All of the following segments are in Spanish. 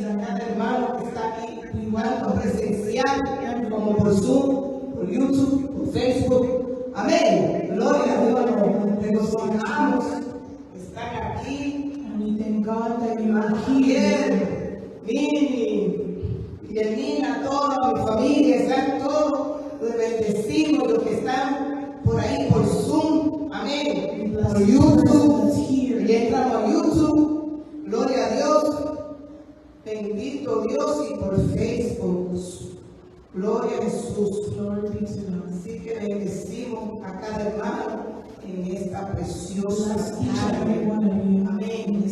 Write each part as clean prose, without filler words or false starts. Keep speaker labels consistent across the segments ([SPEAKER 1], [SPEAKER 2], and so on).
[SPEAKER 1] cada hermano que está aquí, tanto presencial como por Zoom, por YouTube, por Facebook. Amén. Gloria a Dios, nos regocijamos. Están aquí.
[SPEAKER 2] And we thank God that you are here.
[SPEAKER 1] Mimi, Yelina, toda mi familia, están todos. Los bendecimos, los que están por ahí, por Zoom. Amén. Por YouTube. Y entramos a YouTube. Gloria a Dios. Bendito Dios, y por Facebook. Gloria a Jesús. Así que bendecimos a cada hermano en esta preciosa tarde. Amén.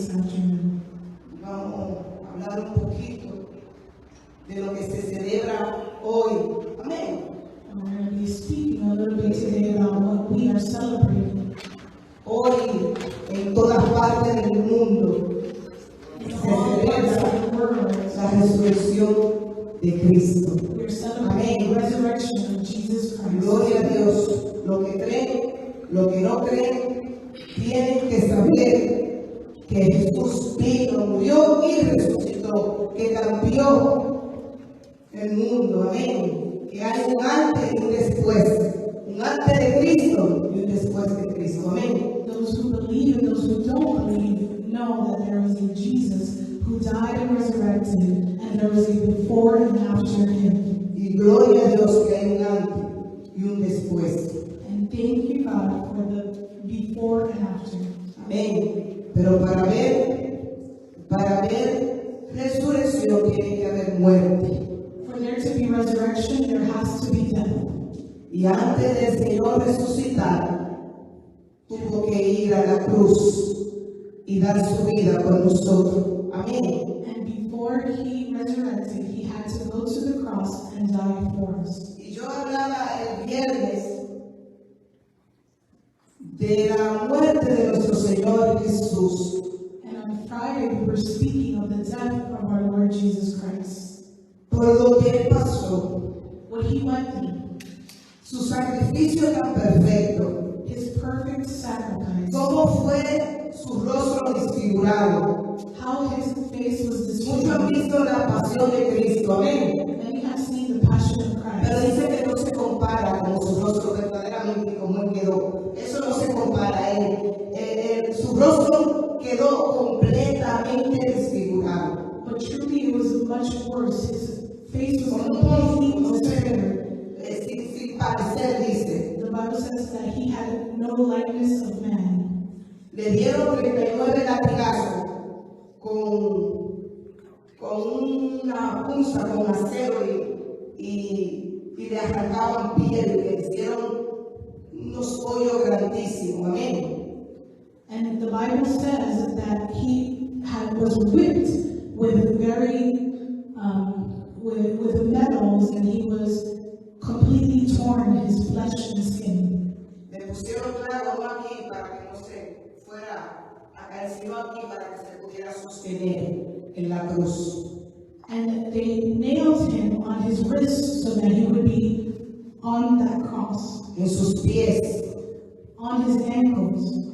[SPEAKER 1] Vamos a hablar un poquito de lo que se celebra hoy. Amén.
[SPEAKER 2] We're going to be speaking a little bit today about what we are celebrating.
[SPEAKER 1] Hoy en todas partes del mundo se celebra la resurrección de Cristo.
[SPEAKER 2] We're celebrating the resurrection of Jesus Christ.
[SPEAKER 1] Gloria a Dios. Lo que creen, lo que no creen, tienen que saber que Jesús vino, murió y resucitó, que cambió el mundo. Amén. Que hay un antes y un después. Un antes de Cristo y un después de Cristo. Amén.
[SPEAKER 2] Those who believe and those who don't believe know that there is a Jesus who died and resurrected, and there was a before and after him.
[SPEAKER 1] Y gloria a Dios que hay un antes y un después.
[SPEAKER 2] And thank you, God, for the before and after.
[SPEAKER 1] Amén. Pero para ver resurrección tiene que haber muerte.
[SPEAKER 2] For there to be resurrection, there has to be death.
[SPEAKER 1] Y antes del Señor resucitar, tuvo que ir a la cruz y dar su vida por nosotros. Amén.
[SPEAKER 2] And before he resurrected, he had to go to the cross and die for us.
[SPEAKER 1] Y yo hablaba el viernes de la muerte de nuestro Señor Jesús.
[SPEAKER 2] And on Friday, we were speaking of the death of our Lord Jesus Christ.
[SPEAKER 1] Por lo que Él pasó,
[SPEAKER 2] What he went through,
[SPEAKER 1] su sacrificio tan perfecto,
[SPEAKER 2] his perfect sacrifice,
[SPEAKER 1] cómo fue su rostro desfigurado.
[SPEAKER 2] how his face was
[SPEAKER 1] Muchos han
[SPEAKER 2] disfigured.
[SPEAKER 1] visto la pasión de Cristo, amén.
[SPEAKER 2] Many have seen the passion of
[SPEAKER 1] Pero
[SPEAKER 2] Christ.
[SPEAKER 1] dice que no se compara con su rostro verdaderamente como Él quedó. Eso no se compara a Él. Su rostro quedó completamente desfigurado.
[SPEAKER 2] But truly, it was much worse. His face was completely disfigured.
[SPEAKER 1] Sin parecer, dice.
[SPEAKER 2] The Bible says that he had no likeness of man.
[SPEAKER 1] Le dieron 39 latigazos con una punza, con acero y le arrancaban piel, le hicieron unos hoyos grandísimos. Amén.
[SPEAKER 2] And the Bible says that he was whipped with with the metals, and he was completely torn, his flesh and skin.
[SPEAKER 1] Le pusieron clavo no aquí para que no se fuera acá encima, aquí para que se pudiera sostener en la cruz.
[SPEAKER 2] And they nailed him on his wrists so that he would be on that cross,
[SPEAKER 1] En sus pies.
[SPEAKER 2] on his ankles.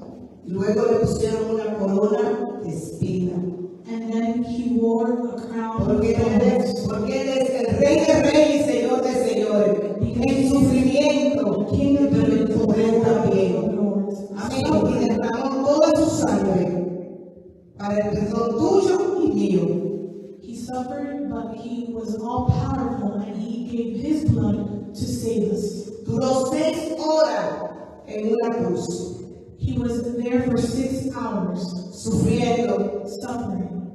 [SPEAKER 1] Luego le pusieron una corona de espina.
[SPEAKER 2] And then he wore a crown of
[SPEAKER 1] Porque Él es el Rey de Reyes y Señor de Señores. En sufrimiento, pero en poder también. Amén. Y derramó toda su sangre para el perdón tuyo y mío.
[SPEAKER 2] He suffered, but he was all powerful, and he gave his blood to save us.
[SPEAKER 1] Duró 6 horas en una cruz,
[SPEAKER 2] He was there for 6 hours,
[SPEAKER 1] sufriendo,
[SPEAKER 2] suffering,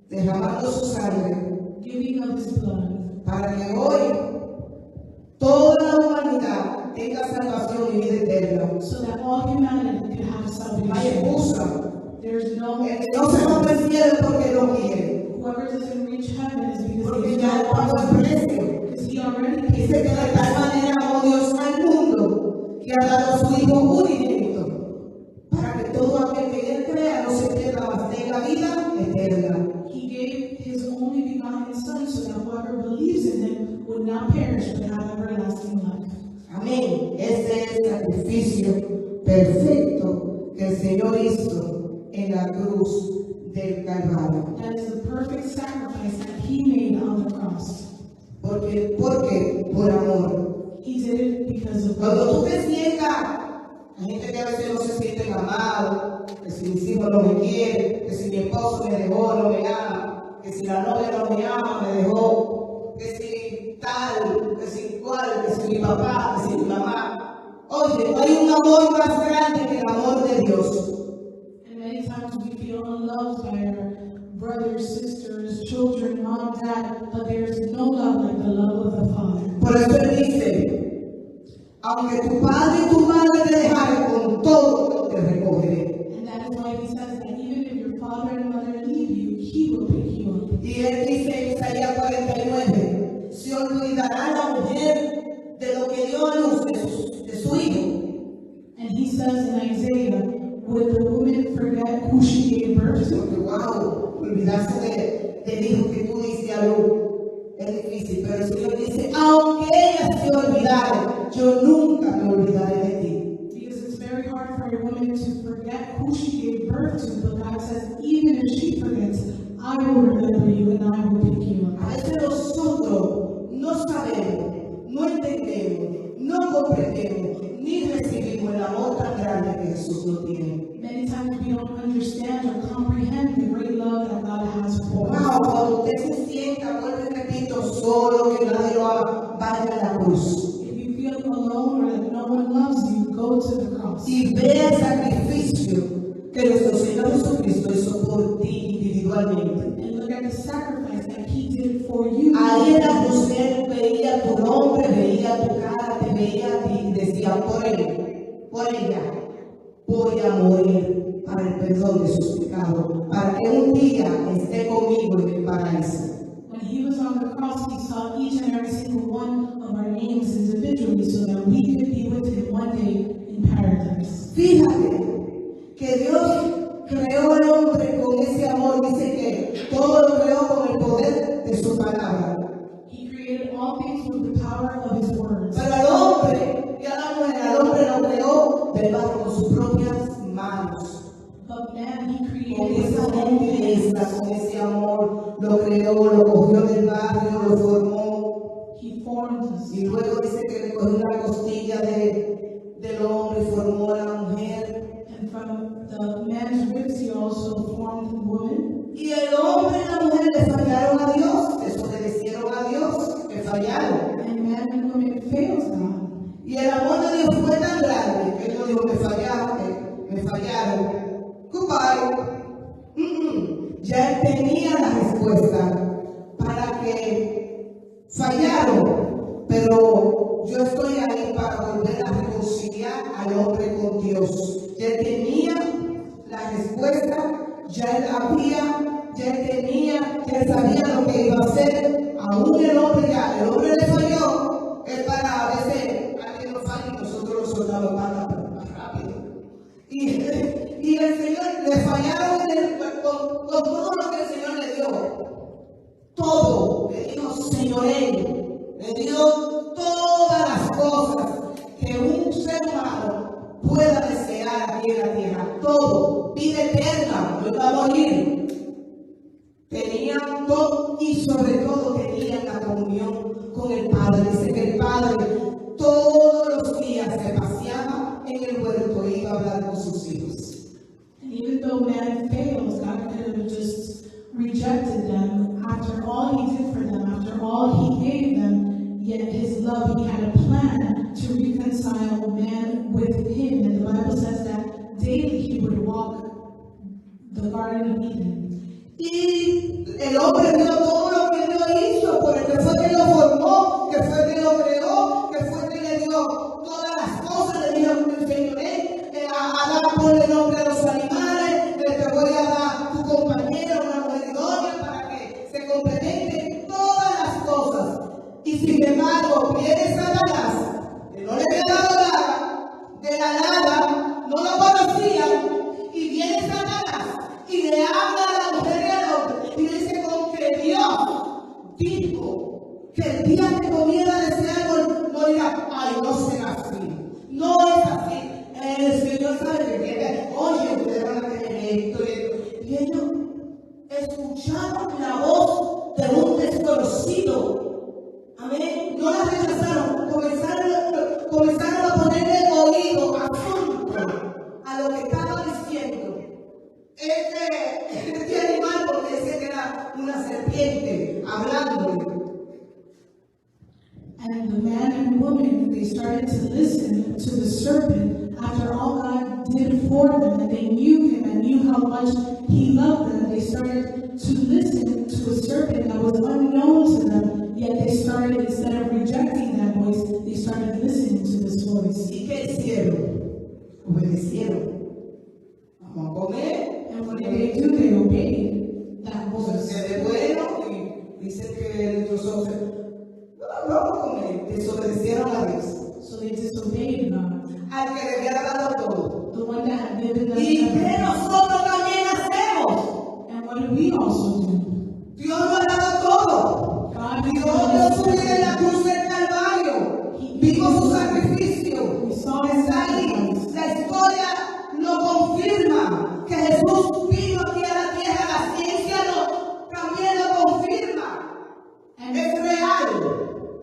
[SPEAKER 1] derramando su sangre,
[SPEAKER 2] giving of his blood,
[SPEAKER 1] para que hoy toda la humanidad tenga salvación y vida eterna.
[SPEAKER 2] so that all humanity could have
[SPEAKER 1] No hay
[SPEAKER 2] salvation.
[SPEAKER 1] excusa.
[SPEAKER 2] There's no,
[SPEAKER 1] El que no se va al cielo es porque no quiere.
[SPEAKER 2] whoever doesn't reach heaven is because
[SPEAKER 1] Porque
[SPEAKER 2] they
[SPEAKER 1] ya
[SPEAKER 2] don't
[SPEAKER 1] pagó
[SPEAKER 2] want
[SPEAKER 1] el
[SPEAKER 2] to,
[SPEAKER 1] precio.
[SPEAKER 2] because he already paid
[SPEAKER 1] Dice
[SPEAKER 2] the
[SPEAKER 1] que de
[SPEAKER 2] price.
[SPEAKER 1] tal manera amó Dios al mundo que ha dado a su Hijo unigénito para que todo aquel que en él crea no se pierda, mas tenga vida eterna.
[SPEAKER 2] He gave his only begotten Son so that whoever believes in him would not perish but have everlasting life.
[SPEAKER 1] Amén. Ese es el sacrificio perfecto que el Señor hizo en la cruz del Calvario.
[SPEAKER 2] That is the perfect sacrifice that
[SPEAKER 1] ¿Por qué? Por amor.
[SPEAKER 2] He did it because of
[SPEAKER 1] Cuando
[SPEAKER 2] love.
[SPEAKER 1] tú te sientas, hay gente que a veces no se siente amado, que si mis hijos no me quieren, que si mi esposo me dejó, no me ama, que si la novia no me ama, me dejó, que si tal, que si cual, que si mi papá, que si mi mamá. Oye, hay un amor más grande que el amor de Dios.
[SPEAKER 2] And many times we feel unloved by our brothers, sisters, children, mom, dad, but there's no love like the love of the Father.
[SPEAKER 1] Por eso él dice, aunque tu padre y tu madre te dejaren, con todo te recogeré.
[SPEAKER 2] And that is why he says that even if your father and mother leave you, he will pick you up.
[SPEAKER 1] Y él dice en Isaías 49, se olvidará la mujer de lo que dio a luz de su hijo.
[SPEAKER 2] And he says in Isaiah, would the woman forget who she gave birth to?
[SPEAKER 1] Porque wow, olvidarse del hijo que tú diste a luz es difícil, pero el Señor dice, aunque ella se olvidare, yo nunca me olvidaré de ti.
[SPEAKER 2] Because it's very hard for a woman to forget who she gave birth to, but God says, even if she forgets, I will remember you and I will pick you
[SPEAKER 1] A
[SPEAKER 2] up.
[SPEAKER 1] veces nosotros no sabemos, no entendemos, no comprendemos, ni recibimos el amor tan grande que Jesús nos tiene.
[SPEAKER 2] Many times we don't understand or comprehend the great love that God has for
[SPEAKER 1] Wow,
[SPEAKER 2] us.
[SPEAKER 1] cuando usted se sienta, vuelvo y repito, solo, que nadie lo ama, vaya a la cruz.
[SPEAKER 2] If you feel alone or that no one loves you, go to the cross.
[SPEAKER 1] Y vea el sacrificio que nuestro Señor Jesucristo hizo por ti individualmente.
[SPEAKER 2] And look at the sacrifice that He did for you.
[SPEAKER 1] Ahí en la cruz Él veía tu nombre, veía tu cara, te veía a ti y decía, por él, por ella, voy a morir para el perdón de sus pecados, para que un día esté conmigo en el paraíso.
[SPEAKER 2] When He was on the cross, He saw each and every single one of our names individually so that we could be with Him one day in paradise.
[SPEAKER 1] Fíjate que Dios creó al hombre con ese amor, dice que todo lo creó con el poder de su palabra.
[SPEAKER 2] He created all things with the power of His words.
[SPEAKER 1] Pero al hombre y a la mujer, al hombre lo creó de barro con sus propias manos.
[SPEAKER 2] But man, He
[SPEAKER 1] Con
[SPEAKER 2] created
[SPEAKER 1] esa
[SPEAKER 2] His own
[SPEAKER 1] gentileza,
[SPEAKER 2] hands.
[SPEAKER 1] con ese amor, lo creó, lo cogió del barrio, lo formó.
[SPEAKER 2] He formed us.
[SPEAKER 1] Y luego dice que le cogió una costilla del hombre y formó a la mujer.
[SPEAKER 2] And from the man's ribs, He also formed the woman.
[SPEAKER 1] Y el hombre y la mujer le fallaron a Dios, desobedecieron a Dios, le fallaron.
[SPEAKER 2] And man and woman fails God.
[SPEAKER 1] Y el amor de Dios fue tan grande que Él no dijo, me fallaron. Goodbye. Ya Él tenía la respuesta para que fallaron, pero yo estoy ahí para volver a reconciliar al hombre con Dios. Ya Él tenía la respuesta, ya Él sabía lo que iba a hacer. Aún el hombre le falló. Es para a veces alguien nos falla y nosotros lo soltamos más rápido. Y el Señor le fallaron con todo lo que el Señor le dio. Todo. Le dijo señoreo. Le dio todas las cosas que un ser humano pueda desear aquí en la tierra. Todo. Vida eterna. No iba a morir. Tenían todo y sobre todo tenían la comunión con el Padre. Dice que el Padre todos los días se paseaba en el huerto e iba a hablar con sus hijos.
[SPEAKER 2] And even though man fails, God could have just rejected them after all He did for them, after all He gave them. Yet His love, He had a plan to reconcile man with Him. And the Bible says that daily He would walk the Garden of Eden.
[SPEAKER 1] Y el hombre vio todo lo que Dios hizo, por el que fue que lo formó, que fue que lo creó, que fue que le dio todas las cosas. Le dijo el Señor, Adán, ponle nombre a los animales, te voy a dar tu compañera, una mujer idónea para que se complementen todas las cosas. Y sin embargo, viene Satanás, que no le había dado nada, de la nada, no lo conocían, y viene Satanás y le habla a la mujer y al hombre y dice con que Dios dijo que el día que comiera de ese árbol morirá. Ay, no será así, no es así. El Señor sabe que tiene, oye, ustedes van a tener esto. Y ellos escucharon la voz de un desconocido. hablándole.
[SPEAKER 2] And the man and woman, they started to listen to the serpent after all God did for them, and they knew him and knew how much he loved them. They started to listen to a serpent that was unknown to them, yet they started, instead of rejecting that voice, they started listening to this voice.
[SPEAKER 1] ¿Y qué hicieron? Obedecieron. Vamos a comer.
[SPEAKER 2] And what did they do? They obeyed that voice.
[SPEAKER 1] Se ve bueno y dice que los ojos vamos a comer. Desobedecieron a Dios.
[SPEAKER 2] So they disobeyed God,
[SPEAKER 1] Al que le había dado todo.
[SPEAKER 2] the one that had given them
[SPEAKER 1] ¿Y qué
[SPEAKER 2] everything.
[SPEAKER 1] nosotros también hacemos?
[SPEAKER 2] And what do we also do?
[SPEAKER 1] Dios nos ha dado todo.
[SPEAKER 2] God
[SPEAKER 1] Dios
[SPEAKER 2] has
[SPEAKER 1] dio
[SPEAKER 2] given
[SPEAKER 1] su
[SPEAKER 2] us
[SPEAKER 1] vida en la
[SPEAKER 2] everything.
[SPEAKER 1] cruz del Calvario. Vimos su sacrificio.
[SPEAKER 2] We saw his
[SPEAKER 1] Está ahí.
[SPEAKER 2] sacrifice.
[SPEAKER 1] La historia lo confirma. Que Jesús vino aquí a la tierra. La ciencia también lo confirma.
[SPEAKER 2] And
[SPEAKER 1] Es real.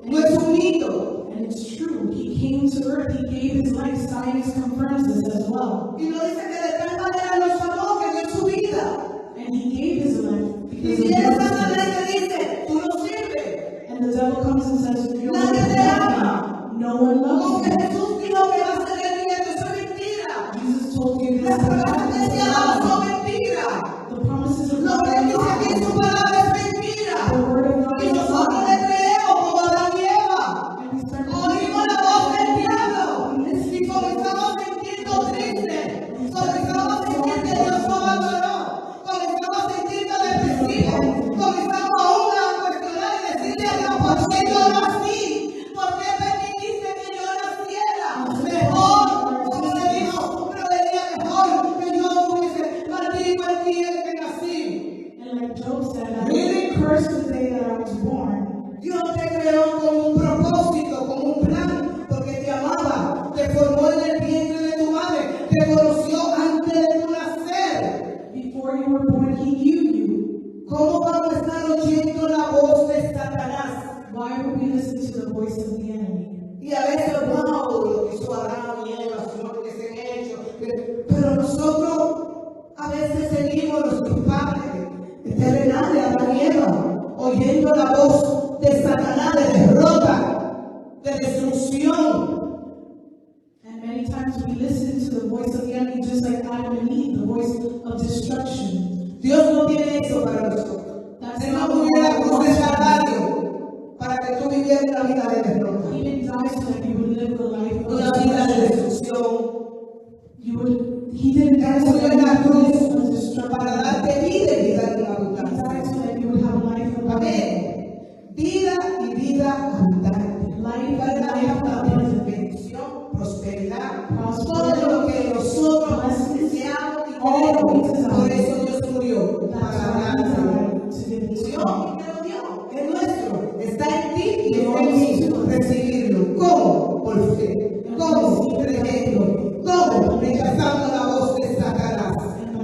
[SPEAKER 1] No es un mito.
[SPEAKER 2] And it's true. He came to earth. He gave his life. Science confirms this as well.
[SPEAKER 1] Y no dice que de tal manera nos amó que dio su vida.
[SPEAKER 2] And he gave his life
[SPEAKER 1] Y
[SPEAKER 2] because of
[SPEAKER 1] viene
[SPEAKER 2] your
[SPEAKER 1] Satanás
[SPEAKER 2] sin.
[SPEAKER 1] y te dice, tú no sirves.
[SPEAKER 2] And the devil comes and says, "You're
[SPEAKER 1] Nadie te ama.
[SPEAKER 2] no one loves
[SPEAKER 1] Porque
[SPEAKER 2] you."
[SPEAKER 1] Jesús dijo que va a ser el nieto. Eso es mentira.
[SPEAKER 2] Jesus told you this.
[SPEAKER 1] Las promesas de Dios
[SPEAKER 2] The
[SPEAKER 1] son mentiras.
[SPEAKER 2] promises of
[SPEAKER 1] Lo
[SPEAKER 2] God
[SPEAKER 1] que
[SPEAKER 2] are
[SPEAKER 1] dice aquí en su
[SPEAKER 2] not.
[SPEAKER 1] palabra es mentira.
[SPEAKER 2] The word of God
[SPEAKER 1] Y
[SPEAKER 2] is
[SPEAKER 1] nosotros le
[SPEAKER 2] not.
[SPEAKER 1] creemos como Adán y Eva.
[SPEAKER 2] And we start
[SPEAKER 1] Oímos la voz del diablo y comenzamos a sentirnos tristes. Comenzamos a sentir que Dios nos abandonó. Comenzamos a sentirnos depresivos. Comenzamos aún a cuestionar y decirle a Dios, ¿por qué yo nací? ¿Por qué permitiste que yo naciera? Mejor, como le dijo, pero venía mejor que yo hubiese maldito el día en que nací.
[SPEAKER 2] And like Job said, I really cursed the day that I was born.
[SPEAKER 1] Dios te creó con un propósito, con un plan, porque te amaba, te formó en el vientre de tu madre, te conoció antes de tu nacer.
[SPEAKER 2] Before you were born, he knew you.
[SPEAKER 1] ¿Cómo vamos a estar oyendo la voz de Satanás?
[SPEAKER 2] Why would we listen to the voice of the enemy?
[SPEAKER 1] Y a veces, wow, lo que hizo Adán y Eva, sino lo que se han hecho. Pero nosotros a veces seguimos nuestros padres terrenales, Adán y Eva, oyendo la voz de Satanás, de derrota, de destrucción.
[SPEAKER 2] And many times we listen to the voice of the enemy just like Adam and Eve, the voice of destruction.
[SPEAKER 1] Dios no tiene eso para nosotros.
[SPEAKER 2] That's
[SPEAKER 1] Él
[SPEAKER 2] not
[SPEAKER 1] no
[SPEAKER 2] what
[SPEAKER 1] murió en la cruz del
[SPEAKER 2] God wants.
[SPEAKER 1] Calvario para que tú vivieras una vida de derrota,
[SPEAKER 2] He didn't die so that you would live the life of
[SPEAKER 1] una vida de
[SPEAKER 2] destruction.
[SPEAKER 1] destrucción.
[SPEAKER 2] He didn't die so
[SPEAKER 1] Murió
[SPEAKER 2] that
[SPEAKER 1] en
[SPEAKER 2] you
[SPEAKER 1] la
[SPEAKER 2] would live
[SPEAKER 1] cruz
[SPEAKER 2] a destruction.
[SPEAKER 1] para darte vida y vida en
[SPEAKER 2] He
[SPEAKER 1] abundancia.
[SPEAKER 2] died so that you would have life abundant.
[SPEAKER 1] Amén. Vida y vida abundante.
[SPEAKER 2] Life
[SPEAKER 1] Para
[SPEAKER 2] and
[SPEAKER 1] la
[SPEAKER 2] life abundant.
[SPEAKER 1] bendición, prosperidad,
[SPEAKER 2] Prosperity.
[SPEAKER 1] todo lo que nosotros deseamos y queremos. Por eso Dios murió,
[SPEAKER 2] That's
[SPEAKER 1] para
[SPEAKER 2] why he
[SPEAKER 1] darnos.
[SPEAKER 2] died, to give it to
[SPEAKER 1] Murió
[SPEAKER 2] us.
[SPEAKER 1] y te lo dio. Es nuestro. Está en ti y está en mí recibirlo. ¿Cómo? Por fe. ¿Cómo? Creyendo. ¿Cómo? Rechazando la voz de Satanás.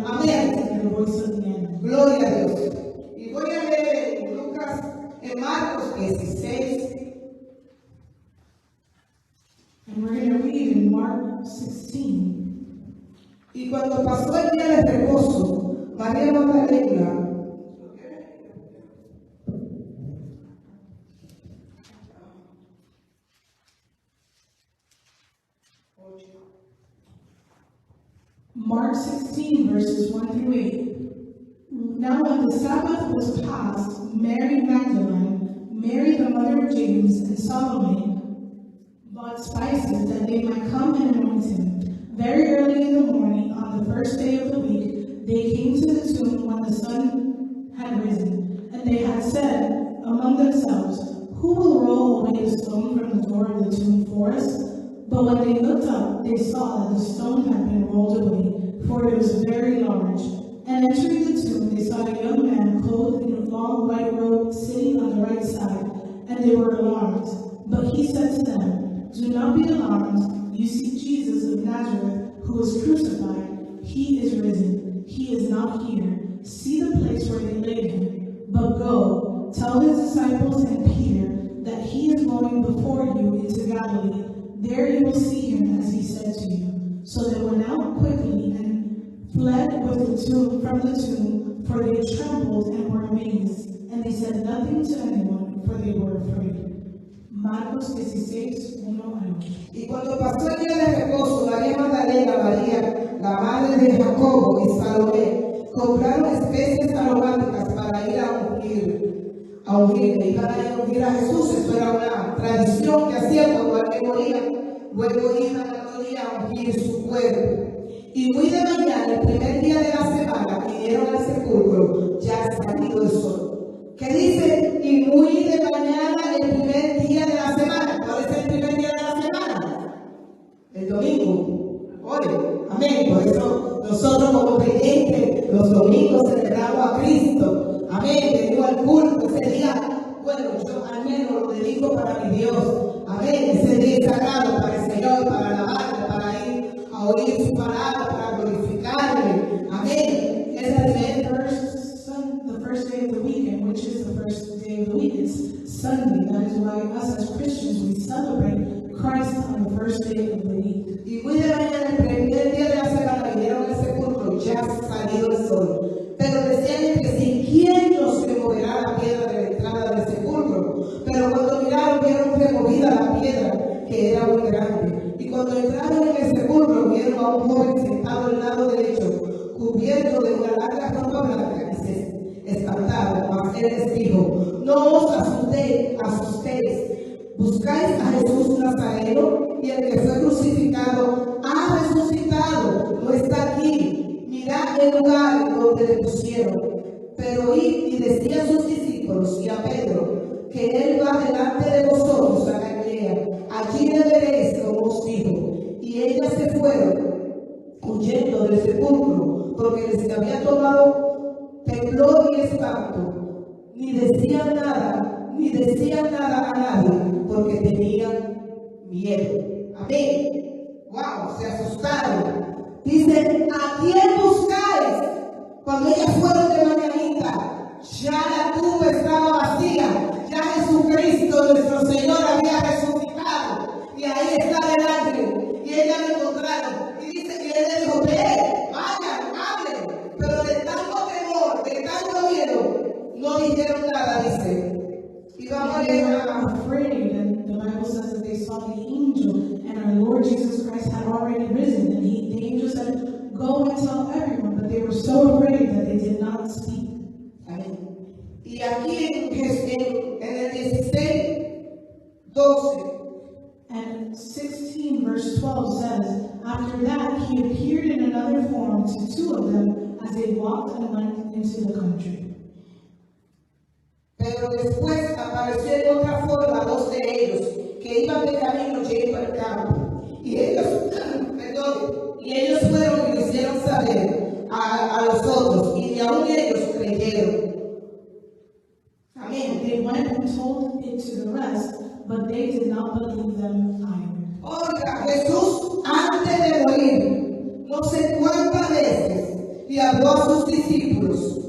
[SPEAKER 1] Amén.
[SPEAKER 2] And the voice of the enemy.
[SPEAKER 1] Gloria a Dios. Y voy a leer en Lucas, en Marcos 16.
[SPEAKER 2] And we're going to read in Mark 16.
[SPEAKER 1] Y cuando pasó el día de reposo, María Magdalena
[SPEAKER 2] Mark 16, verses 1 through 8. Now when the Sabbath was past, Mary Magdalene, Mary the mother of James, and Salome bought spices that they might come and anoint him. Very early in the morning, on the first day of the week, they came to the tomb when the sun had risen. And they had said among themselves, "Who will roll away the stone from the door of the tomb for us?" But when they looked up, they saw that the stone had been rolled away, for it was very large. And entering the tomb, they saw a young man clothed in a long white robe sitting on the right side, and they were alarmed. But he said to them, "Do not be alarmed. You see Jesus of Nazareth, who was crucified. He is risen. He is not here. See the place where they laid him. But go, tell his disciples and Peter that he is going before you into Galilee. There you will see him as he said to you." So they went out quickly and fled from the tomb, for they trembled and were amazed, and they said nothing to anyone, for they were afraid. Marcos 16:1-8.
[SPEAKER 1] Y cuando pasó el día de reposo, María Magdalena, María, la madre de Jacobo y Salomé, compraron especies aromáticas para ir a ungirle, y para ir a ungir a Jesús. Eso era una tradición que hacían cuando alguien moría. Luego iban a morir a ungir su cuerpo. Y muy de mañana, el primer día de la semana, vinieron al sepulcro, ya salido el sol. ¿Qué dice? Y muy de mañana, el primer día de la semana. ¿Cuál es el primer día de la semana? El domingo. Hoy. Amén. Por eso nosotros como creyentes los domingos celebramos a Cristo. Amén. Venimos al culto ese día. Bueno, yo al menos lo dedico para mi Dios. Amén. Ese día es sagrado para el Señor, para alabarle, para ir a oír su palabra, para glorificarle. Amén. Es
[SPEAKER 2] The first day of the weekend, which is the first day of the week, it's Sunday. That is why us as Christians, we celebrate Christ on the first day of the week.
[SPEAKER 1] Y muy de mañana, el primer día de la semana, vinieron al sepulcro, ya salido el sol. Pero decían entre sí, ¿quién nos removerá la piedra de la entrada del sepulcro? Pero cuando miraron, vieron removida la piedra, que era muy grande. Y cuando entraron en el sepulcro, vieron a un joven sentado al lado derecho, cubierto de una larga ropa blanca, y se espantaron. Mas él les dijo, no os asustéis, buscáis a Jesús Nazareno, y el que fue crucificado ha resucitado, no está aquí. Mirad el lugar donde le pusieron. Pero id y decía a sus discípulos y a Pedro que él va delante de vosotros a Galilea. Allí le veréis como os dijo. Y ellas se fueron huyendo del sepulcro, porque les había tomado temblor y espanto. Ni decían nada a nadie, porque tenían miedo. Amén. Wow, se asustaron. Dice, ¿a quién buscáis? Cuando ellas fueron de mañanita, ya la tumba estaba vacía. Ya Jesucristo, nuestro Señor, había resucitado. Y ahí está delante. Y ellas lo encontraron. Y dice que él les dijo, vayan, hablen. Pero de tanto temor, de tanto miedo, no dijeron nada, dice. Y vamos a leer
[SPEAKER 2] afraid, and the Bible says that they saw the angel, and our Lord Jesus Christ had already risen, and the angel said, go and tell everyone, but they were so afraid that they did not speak.
[SPEAKER 1] Amén. Y aquí en el 16:12.
[SPEAKER 2] And 16 verse 12 says, after that he appeared in another form to two of them as they walked and went into the country.
[SPEAKER 1] Pero después apareció en otra forma a dos de ellos que iban de camino yendo al campo. Y ellos fueron y lo hicieron saber a los otros, y aún ellos creyeron. Amén.
[SPEAKER 2] They went and told it to the rest, but they did not believe them either.
[SPEAKER 1] Oiga, Jesús antes de morir, no sé cuántas veces le habló a sus discípulos,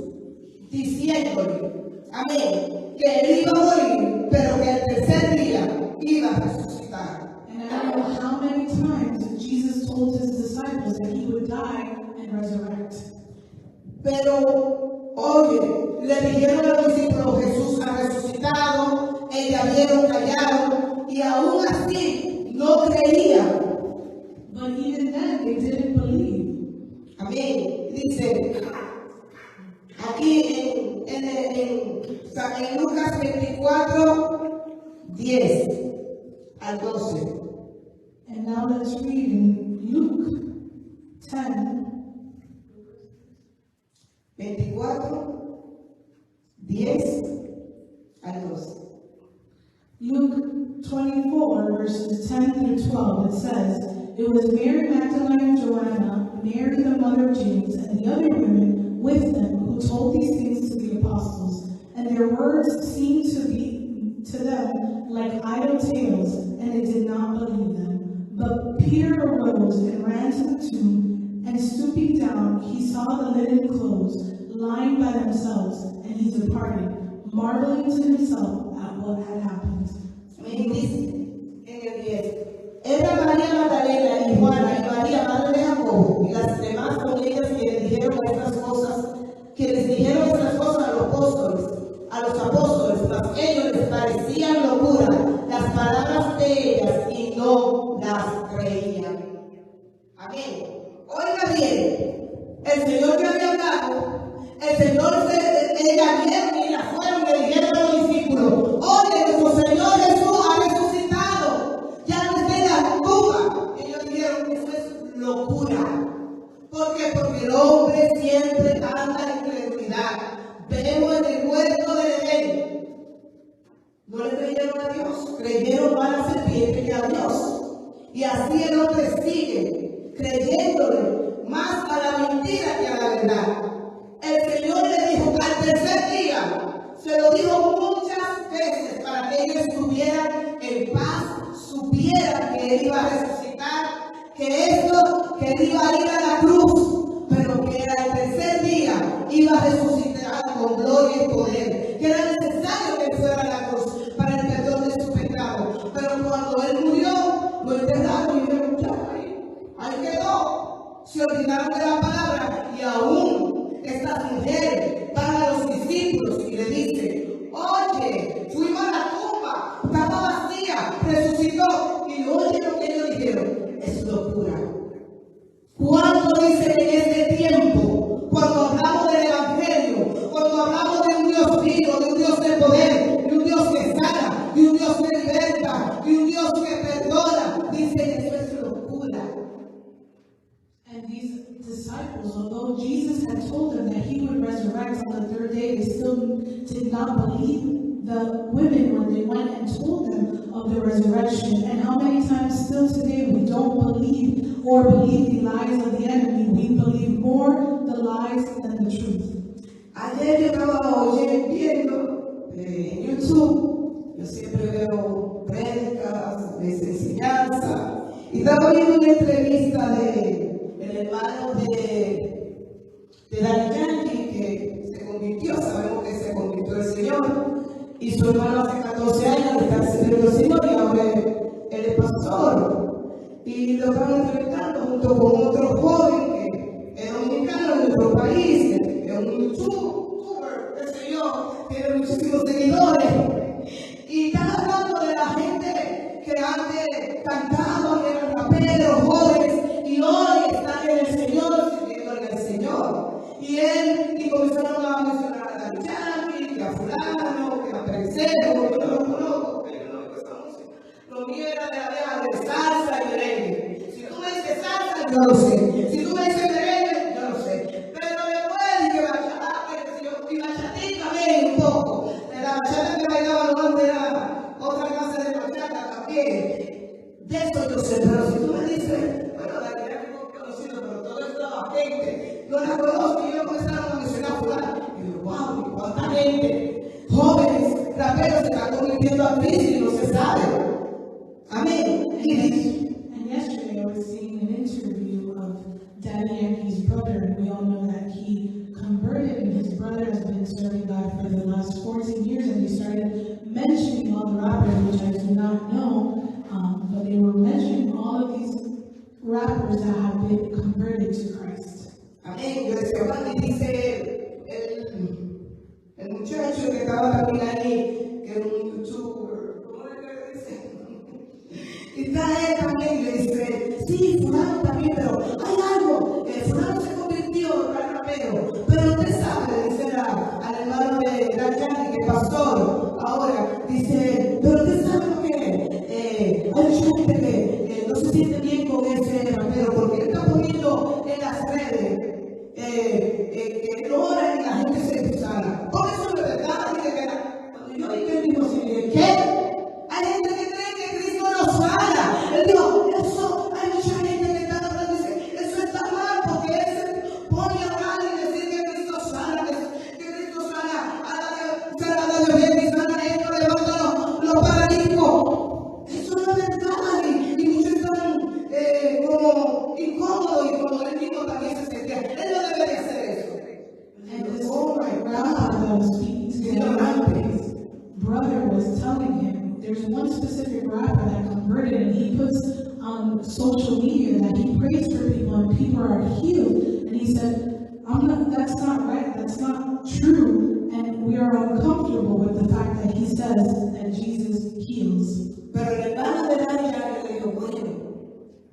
[SPEAKER 1] diciéndole, amén, que él iba a morir, pero que el tercer día iba a resucitar.
[SPEAKER 2] And I don't know how many times Jesus told his disciples that he would die and resurrect.
[SPEAKER 1] Pero, oye, le dijeron a los discípulos, Jesús ha resucitado, ellos vieron, callaron, y aún así no creían.
[SPEAKER 2] But even then, they didn't believe.
[SPEAKER 1] Amén. Dice, aquí en Lucas 24:10-12.
[SPEAKER 2] And now let's read in Luke 10.
[SPEAKER 1] 24:10-12.
[SPEAKER 2] Luke 24, verses 10 through 12, it says, it was Mary Magdalene, Joanna, Mary the mother of James, and the other women with them who told these things to the apostles. And their words seemed to be to them like idle tales, and they did not believe them. But Peter arose and ran to the tomb, and stooping down, he saw the linen clothes lying by themselves, and he departed, marveling to himself at what had happened.
[SPEAKER 1] Y dice en el 10, era María Magdalena y Juana y María, madre de Jacobo, y las demás con ellas que les dijeron estas cosas, que les dijeron de ellas y no las creían. Amén. Oiga bien, el Señor que había hablado, el Señor, ella vieron y la fueron y le dijeron a los discípulos: oye, nuestro Señor Jesús ha resucitado, ya no está en la tumba. Ellos dijeron: eso es locura. ¿Por qué? Porque el hombre siempre anda en incredulidad. Vemos en el huerto de Edén, no le creyeron a Dios, creyeron más a la serpiente que a Dios. Y así el hombre sigue creyéndole más a la mentira que a la verdad. El Señor le dijo al tercer día, se lo dijo muchas veces para que ellos estuvieran en paz, supieran que Él iba a resucitar, que Él iba a ir a la cruz, pero que al tercer día iba a resucitar con gloria y poder, que era necesario que fuera a la cruz para el perdón de sus pecados. Pero cuando Él murió, lo enterraron y dijeron: ahí quedó. Se olvidaron de la palabra y aún estas mujeres van a los discípulos y le dicen: oye, fuimos a la tumba, estaba vacía, resucitó. Y oye lo que ellos dijeron: es locura. ¿Cuánto dicen en este tiempo, cuando hablamos del Evangelio, cuando hablamos de un Dios vivo, de un Dios de poder, de un Dios que sana, de un Dios que liberta, de un Dios que perdona? Dicen: eso es locura.
[SPEAKER 2] And these disciples, although Jesus had told them that he would resurrect on the third day, they still did not believe the women when they went and told them of the resurrection. And how many times still today we don't believe or believe the lies of the enemy. We believe more the lies than the truth.
[SPEAKER 1] Ayer yo estaba viendo en YouTube, yo siempre veo prédicas, enseñanza, y estaba viendo una entrevista del hermano de Daddy Yankee, que se convirtió, sabemos que se convirtió el Señor, y su hermano hace 14 años está sirviendo al Señor y ahora él es pastor. Y lo estaban entrevistando junto con otro joven que es dominicano en nuestro país, que es un youtuber, qué sé yo, tiene muchísimos seguidores. Y están hablando de la gente que antes cantaban, eran raperos, jóvenes, y hoy están en el Señor, sirviéndole al Señor. Y comenzaron a mencionar a Daddy Yankee, que a fulano, que a Perecero, que yo no lo conozco, que yo no oigo esa música. Lo mío era de la vieja de salsa y merengue. Si tú me dices salsa, yo lo sé. Si tú me dices merengue, yo lo sé. Pero después dije bachata, y bachatita también un poco. De la bachata que bailaban antes era otra clase de bachata también. De eso yo sé, pero si tú me dices, bueno, la idea que no conocido, pero todo esta gente no la conozco, y ellos comenzaron a mencionar a fulano. Y yo, wow, cuánta gente, jóvenes, raperos, se están convirtiendo a Cristo y no se sabe. Amén.
[SPEAKER 2] And yesterday I was seeing an interview of Daddy Yankee's brother, and we all know that he converted, and his brother has been serving God for the last 14 years, and he started mentioning all the rappers, which I do not know, but they were mentioning all of these rappers that have been converted to Christ.
[SPEAKER 1] Amén. Yo decía, bueno, y dice el muchacho que estaba también ahí, que era un youtuber, ¿cómo es que le dice? Y está él también y le dice: sí, fulano también, pero hay algo, fulano se convirtió en rapero, pero usted sabe, le dice al hermano de Daddy Yankee, que es pastor, ahora, dice: pero usted sabe lo que hay mucha gente que no se siente bien con ese rapero, porque él está poniendo en las redes que él ora y la gente se sana. Por eso es verdad, cuando yo dije, digo, ¿qué? Hay gente que cree que Cristo nos sana. Él dijo: eso, hay mucha gente que está hablando y dice: eso está mal, porque él se pone a hablar y decir que Cristo sana, que Cristo sana a la gente y sana a esto, levanta los paralíticos. Eso no es verdad, y muchos están como incómodos, y como él mismo también se sentía. Él no debería hacer eso.
[SPEAKER 2] And this rapper that was speaking to his brother was telling him, there's one specific rapper that converted, and he puts on social media that he prays for people and people are healed. And he said, that's not right, that's not true, and we are uncomfortable with the fact that he says that Jesus heals.
[SPEAKER 1] Pero el hermano de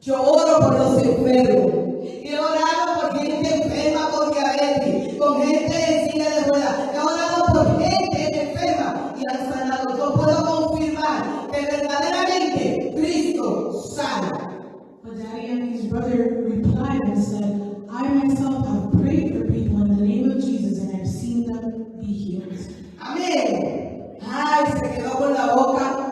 [SPEAKER 1] Yo oro por los enfermos. Y he orado por gente enferma con diabetes, con gente en silla de ruedas. He orado por gente enferma y han sanado. Yo puedo confirmar que verdaderamente Cristo sana.
[SPEAKER 2] But Daddy and his brother replied and said, I myself have prayed for people in the name of Jesus and I've seen them be healed.
[SPEAKER 1] Amén. Ay, se quedó con la boca.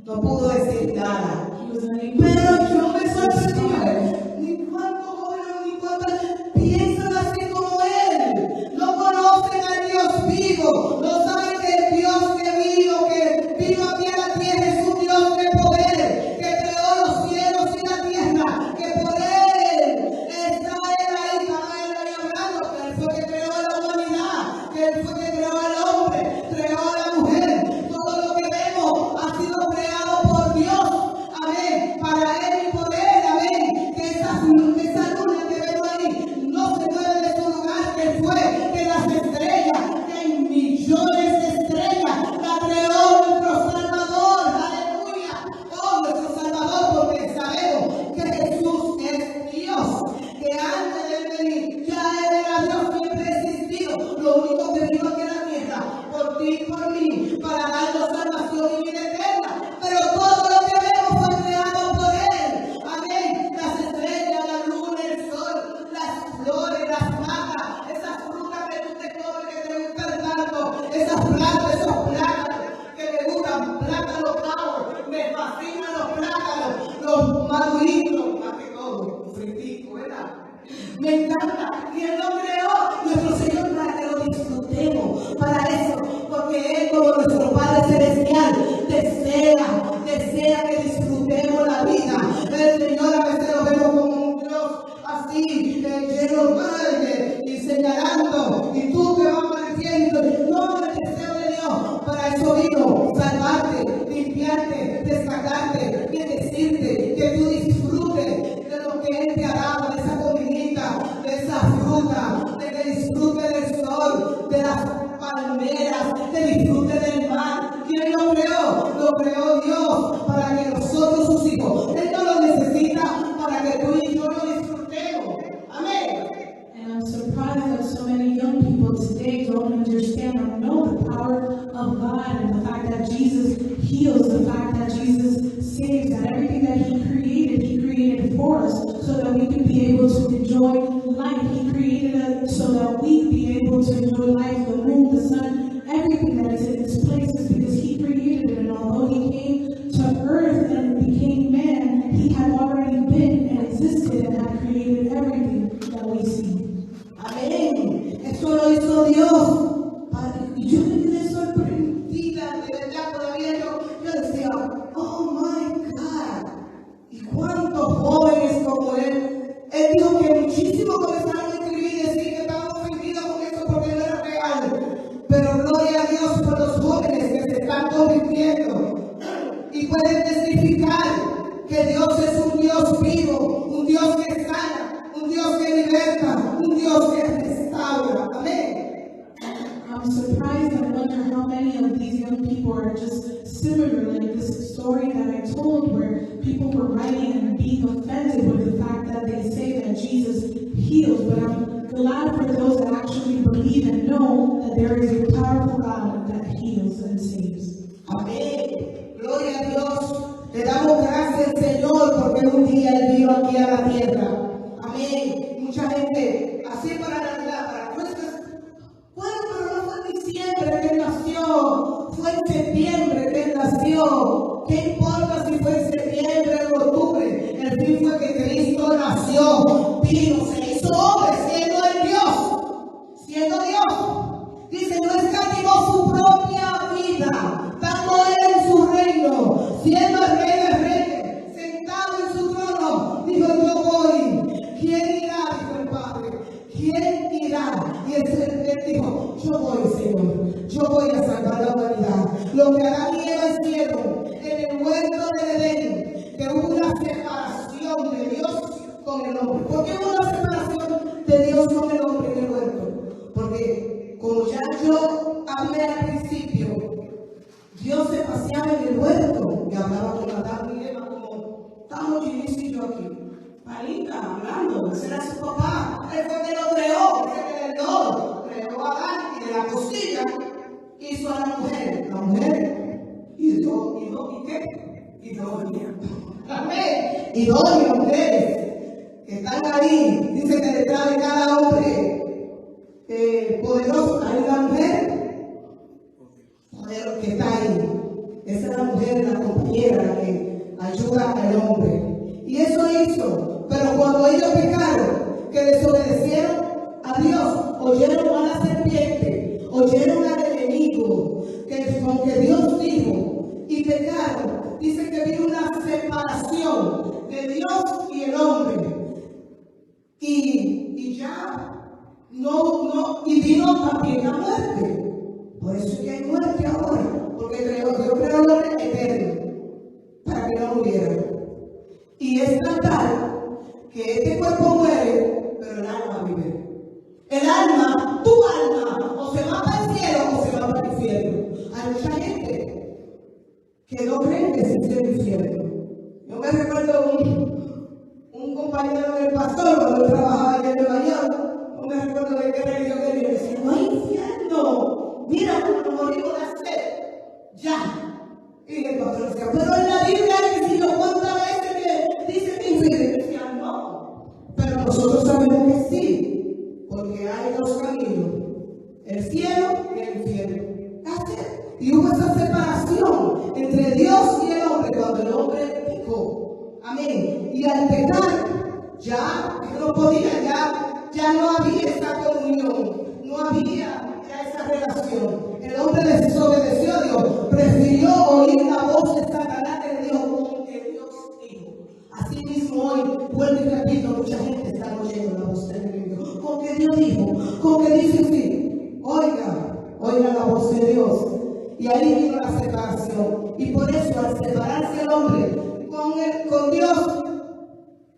[SPEAKER 1] No pudo decir nada.
[SPEAKER 2] He was unable
[SPEAKER 1] Pero yo me
[SPEAKER 2] to
[SPEAKER 1] sorprendí.
[SPEAKER 2] respond.
[SPEAKER 1] Ni cuántos jóvenes ni cuántas piensan así como él. No conocen al Dios vivo. No saben que el Dios que vino aquí a la tierra es un Dios de poder, que creó los cielos y la tierra, que por él está él ahí, estaba él ahí hablando, que él fue que creó la humanidad, que él fue que creó al hombre, creó a la mujer. Todo lo que vemos ha sido creado por Dios. Amén. Para él y por él. Amén. Que esa luna que vemos ahí no se mueve de su lugar, que fue que las estrellas, que hay millones de estrellas, la creó nuestro Salvador. Aleluya. Oh, nuestro Salvador, porque sabemos que Jesús es Dios, que antes de él venir ya él era Dios, siempre ha existido. Lo único que vino aquí a la tierra, por ti y por mí, para darnos salvación y vida eterna. Pero todo lo que vemos fue creado por él. Amén. Las estrellas, la luna, el sol, las flores, las matas, esas frutas que tú te comes, que te gustan tanto, esas plantas, esos plátanos que me gustan, plátanos power, me fascinan los plátanos, los maduritos, más que todo, frititos, ¿verdad? Me encanta. Y él lo creó, nuestro Señor, para que lo disfrutemos, para eso, porque él, como nuestro Padre Celestial, desea que disfrutemos la vida. El Señor a veces lo vemos como un Dios así, lleno y señalando, y tú que vas apareciendo. No, el deseo de Dios para eso vino, salvarte, limpiarte, rescatarte, bendecirte, que tú disfrutes de lo que Él te ha dado, de esa comidita, de esa fruta, de que disfrute del sol, de las palmeras, que disfrute del mar. ¿Quién lo creó? Lo creó Dios para que nosotros, sus hijos, Él no lo necesita para que tú y yo lo disfrutemos. Amén.
[SPEAKER 2] And I'm surprised that so many young people today don't understand or know the power of God and the fact that Jesus heals, the fact that Jesus saves, that everything that He created for us so that we could be able to enjoy life. He created us so that we could be able to enjoy life, the moon, the sun, everything that is in its places because He created it. And although He came to earth and became man, He had already been and existed and had created everything that we see.
[SPEAKER 1] Amén. Esto lo hizo Dios. Padre, y yo me quedé sorprendida, de verdad, todavía yo decía, oh my God. ¿Y cuántos jóvenes como él? Él dijo que muchísimos comenzaron a escribir y decir que estaban ofendidos con eso porque no era real. Pero gloria a Dios por los jóvenes que se están convirtiendo y pueden testificar que Dios es un Dios vivo, un Dios que sana, un Dios que liberta, un Dios que restaura. Amén.
[SPEAKER 2] I'm surprised and wonder how many of these young people are just similar, like this story that I told, where people were writing and being offended with the fact that they say that Jesus heals. But I'm glad for those that actually believe and know that there is a powerful God that heals and saves.
[SPEAKER 1] Amén. Gloria a Dios. Le damos gracias al Señor porque un día Él vino aquí a la tierra. Amén. Mucha gente, así para Navidad, para Christmas. Bueno, pero no fue en diciembre que Él nació. Fue en septiembre que Él nació. ¿Qué importa si fue en septiembre o octubre? El fin fue que Cristo nació. Vino, se hizo hombre, siendo el Dios. Siendo Dios. Dice, no escatimó su propia vida, dando Él en su reino, siendo el Rey de Reyes, sentado en su trono. Dijo, yo voy. ¿Quién irá? Dijo el Padre. ¿Quién irá? Y él dijo, yo voy, Señor. Yo voy a salvar la humanidad. Lo que Adán y Eva hicieron en el huerto de Edén, que hubo una separación de Dios con el hombre. ¿Por qué hubo una separación de Dios con el hombre en el huerto? Porque, como ya yo hablé al principio, Dios se paseaba en el huerto y hablaba con Adán y Eva como estamos estábamos Janice y yo aquí. Marita, hablando, ese era su papá. Él fue que lo creó, ese que lo creó a Adán y de la costilla hizo a la mujer. La mujer y qué? Idónea. Amén. Idónea, mujeres que están ahí. Dice que detrás de cada hombre poderoso hay una mujer poderosa que está ahí. Esa es la mujer, la compañera, la que ayuda al hombre. Y eso hizo. Pero cuando ellos pecaron, que desobedecieron a Dios, oyeron a la serpiente, oyeron al enemigo, que con que Dios dijo, y pecaron, dice que vino una separación de Dios y el hombre. Y ya y vino también la muerte. Por eso es que hay muerte ahora, porque Dios creó el hombre eterno para que no muriera. Y es tal que este cuerpo muere, pero el alma vive. El alma, tu alma, o se va para el cielo o se va para el infierno. Hay mucha gente que no cree que existe el infierno. Yo me recuerdo un compañero del pastor cuando él trabajaba allá en Nueva York. No me recuerdo de qué religión él era. Decía, no hay infierno. Mira, cuando morimos de sed. Ya. Y el pastor decía, pero en la Biblia dice yo cuántas veces que dice que infierno. Decía, no. Pero nosotros sabemos que sí. Porque hay dos caminos. El cielo y el infierno. Y hubo esa separación entre Dios y el hombre cuando el hombre pecó. Amén. Y al pecar, ya no podía, ya no había esa comunión, no había ya esa relación. El hombre desobedeció a Dios, prefirió oír la voz de Satanás que le dijo con que Dios dijo. Así mismo hoy, vuelvo y repito, mucha gente está oyendo la voz del enemigo. Con que Dios dijo, con que dice sí. Oiga la voz de Dios. Y ahí vino la separación. Y por eso, al separarse el hombre con Dios,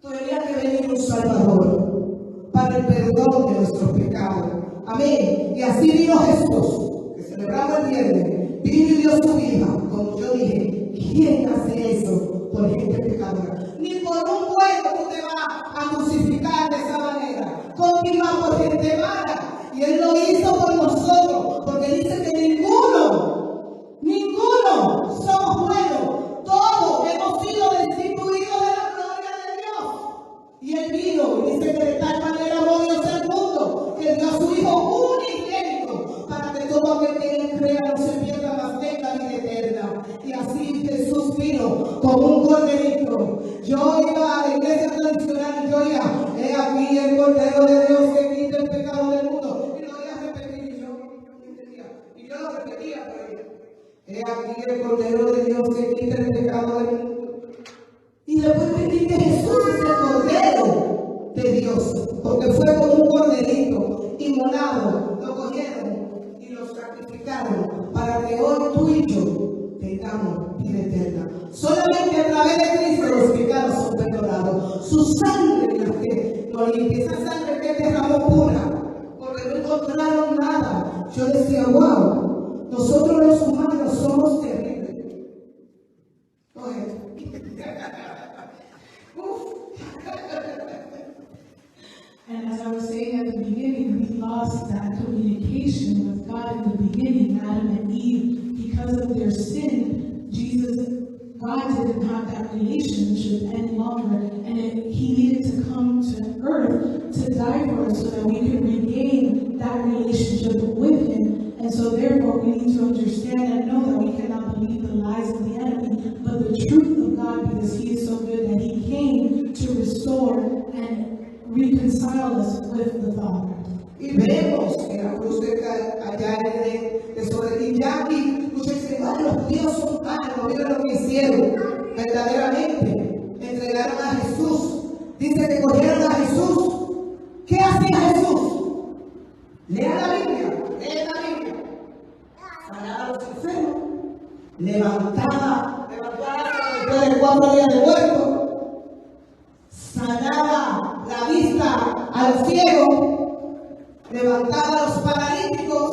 [SPEAKER 1] tendría que venir un Salvador para el perdón de nuestros pecados. Amén. Y así vino Jesús, que celebramos el viernes. Vino y dio su vida. Como yo dije, ¿quién hace eso por gente pecadora? Ni por un juego tú te vas a crucificar de esa manera. Continúa por gente mala. Y Él lo hizo por nosotros, porque dice que ninguno somos buenos. Todos hemos sido destituidos de la gloria de Dios. Y Él vino y dice que de tal manera amó Dios al mundo, que dio a su Hijo unigénito, para que todo aquel que en Él crea no se pierda, mas tenga vida eterna. Y así Jesús vino como un corderito. Yo iba a la iglesia tradicional y yo iba, he aquí el Cordero de Dios que quita el pecado del mundo. Y lo voy a repetir y yo no entendía. Y yo lo repetía, pero he aquí el Cordero de Dios que quita el pecado del mundo. Y después entendí que Jesús es el Cordero de Dios, porque fue como un corderito inmolado. Lo cogieron y lo sacrificaron para que hoy tú y yo tengamos vida eterna. Solamente a través de Cristo los pecados son perdonados. Su sangre nos limpia, esa sangre que derramó pura, porque no encontraron nada. Yo decía, wow, nosotros los humanos somos terribles. Oye.
[SPEAKER 2] And as I was saying at the beginning, we lost that communication with God in the beginning, Adam and Eve, because of their sin. God didn't have that relationship any longer, and He needed to come to earth to die for us so that we could regain that relationship with Him. And so therefore we need to understand and know that we cannot believe the lies of the enemy, but the truth of God, because He is so good that He came to restore and reconcile us with the Father.
[SPEAKER 1] Y vemos en la cruz allá y ya aquí muchos dicen, los judíos son malos, miren lo que hicieron. Verdaderamente entregaron a Jesús. Dice que cogieron a Jesús. ¿Qué hacía Jesús? Lea la Biblia. Sanaba a los enfermos, levantaba después de 4 días de muerto, sanaba la vista al ciego, levantaba a los paralíticos.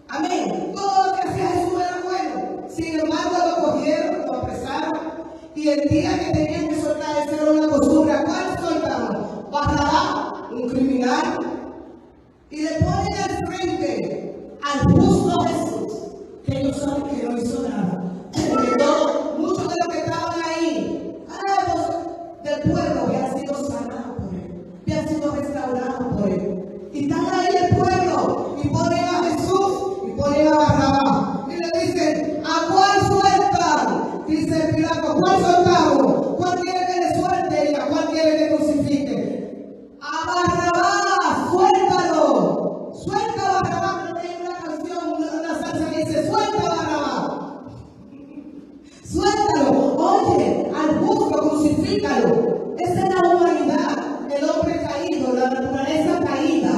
[SPEAKER 1] Amén. Todo lo que hacía Jesús era bueno. Sin embargo, lo cogieron, lo apresaron. Y el día que tenían que soltar esa era una costumbre. ¿A cuál soltaron? Barrabás, un criminal. Y le ponen al frente al justo Jesús, que ellos saben que no hizo nada. Muchos de los que estaban ahí, del pueblo, habían sido sanados por él, habían sido restaurados por él. Y están ahí el pueblo, y ponen a Jesús, y ponen a Barrabás. Y le dicen, ¿a cuál sueltan? Dice Pilato, ¿cuál soltamos? ¿Cuál quiere que le suelte? ¿Y a cuál quiere que crucifique? A Barrabás, suéltalo. Suelta a Barrabás. No hay una canción, una salsa que dice, suelta a Barrabás. Suéltalo. Oye, al justo, crucifícalo. Esa es la humanidad, el hombre caído, la naturaleza caída.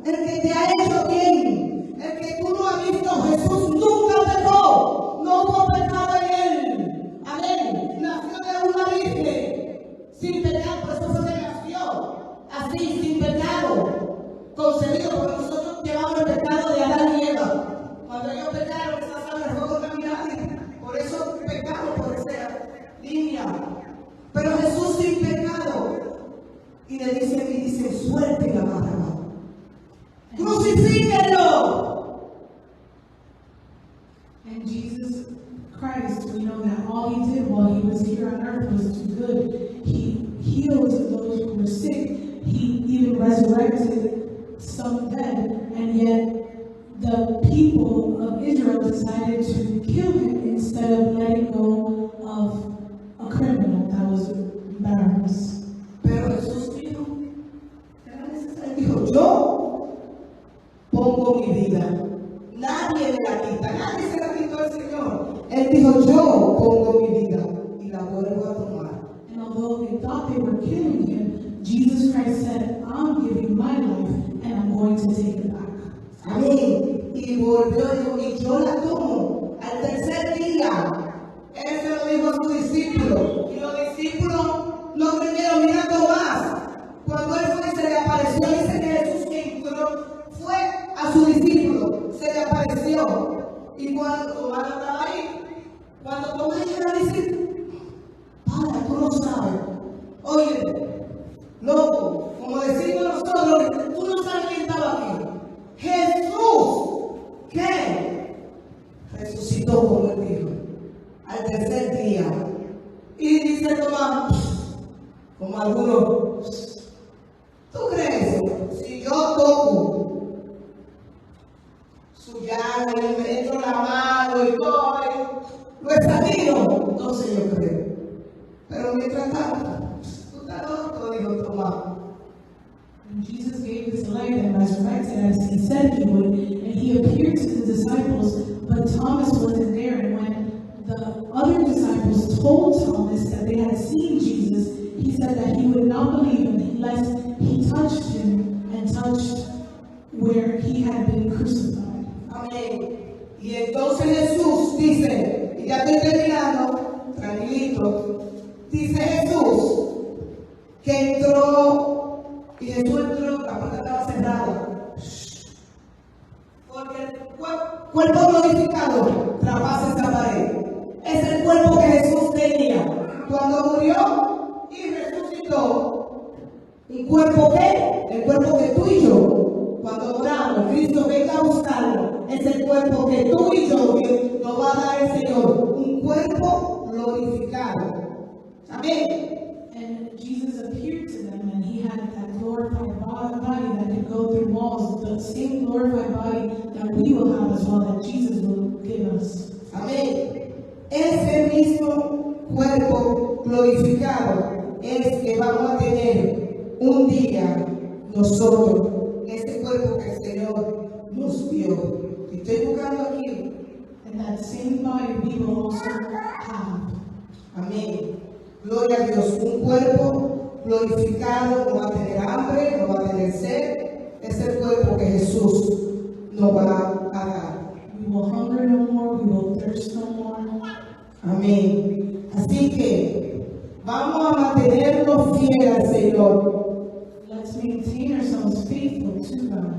[SPEAKER 1] El que te ha hecho bien, el que tú no has visto, Jesús nunca pecó, no hubo pecado en él. Amén. Nació de una virgen, sin pecado, por eso se nació, así, sin pecado, concebido, porque nosotros llevamos el pecado de Adán y Eva. Cuando ellos pecaron, esa sangre fue contaminada, por eso pecamos por esa línea. Pero Jesús sin pecado, y le dice, suelten a Barrabás. Crucifíquenlo.
[SPEAKER 2] And Jesus Christ, we know that all he did while he was here on earth was do good. He healed those who were sick. He even resurrected some dead. And yet the people of Israel decided to kill him instead of letting go of a criminal that was Barabbas.
[SPEAKER 1] Pero Jesús dijo, yo pongo mi vida. Nadie me la quita, nadie se la quitó al Señor. Él dijo, yo pongo mi vida y la vuelvo a tomar.
[SPEAKER 2] And although they thought they were killing him, Jesus Christ said, I'm giving my life and I'm going to take it back.
[SPEAKER 1] Amén. Y volvió y yo la tomo. Al tercer día, él se lo dijo a sus discípulos. Y los discípulos no creyeron, mira Tomás. Cuando él fue y se le apareció, dice que Jesús entró, fue a su discípulo, se le apareció. Y cuando Tomás estaba ahí, cuando Tomás llega a decir, Padre, tú no sabes. Oye, loco, como decimos nosotros, tú no sabes quién estaba aquí. Jesús, ¿qué? Resucitó, como él dijo, al tercer día. Y dice Tomás, como algunos, ¿tú crees? Si yo toco su llave y me echo la mano y todo, lo examino, entonces yo creo. Pero mientras tanto, tú estás loco, dijo Tomás.
[SPEAKER 2] And Jesus gave his life and resurrected as he said he would, and he appeared to the disciples, but Thomas wasn't there. And when the other disciples told Thomas that they had seen Jesus, he said that he would not believe unless he touched him and touched where he had been crucified.
[SPEAKER 1] Amén. Y entonces Jesús dice, y ya estoy terminando, tranquilito, dice Jesús que entró, y Jesús entró, la puerta estaba cerrada. Porque el cuerpo glorificado traspasa esa pared. Es el cuerpo que Jesús tenía cuando murió y resucitó. ¿Un cuerpo qué? El cuerpo que tú y yo, cuando oramos, Cristo venga a buscarlo. Es el cuerpo que tú y yo nos va a dar el Señor. Un cuerpo glorificado. Amén.
[SPEAKER 2] And Jesus appeared to them, and he had that glorified body that could go through walls, the same glorified body that we will have as well, that Jesus will give us.
[SPEAKER 1] Amén. Ese mismo cuerpo glorificado es que vamos a tener un día nosotros, ese cuerpo que el Señor nos dio. Estoy buscando aquí.
[SPEAKER 2] And that same body we will also have.
[SPEAKER 1] Amén. Gloria a Dios. Un cuerpo glorificado, no va a tener hambre, no va a tener sed. Es el cuerpo que Jesús nos va a dar.
[SPEAKER 2] We will hunger no more, we will thirst no more.
[SPEAKER 1] Amén. Así que vamos a mantenernos fieles al Señor.
[SPEAKER 2] Let's maintain ourselves faithful to God.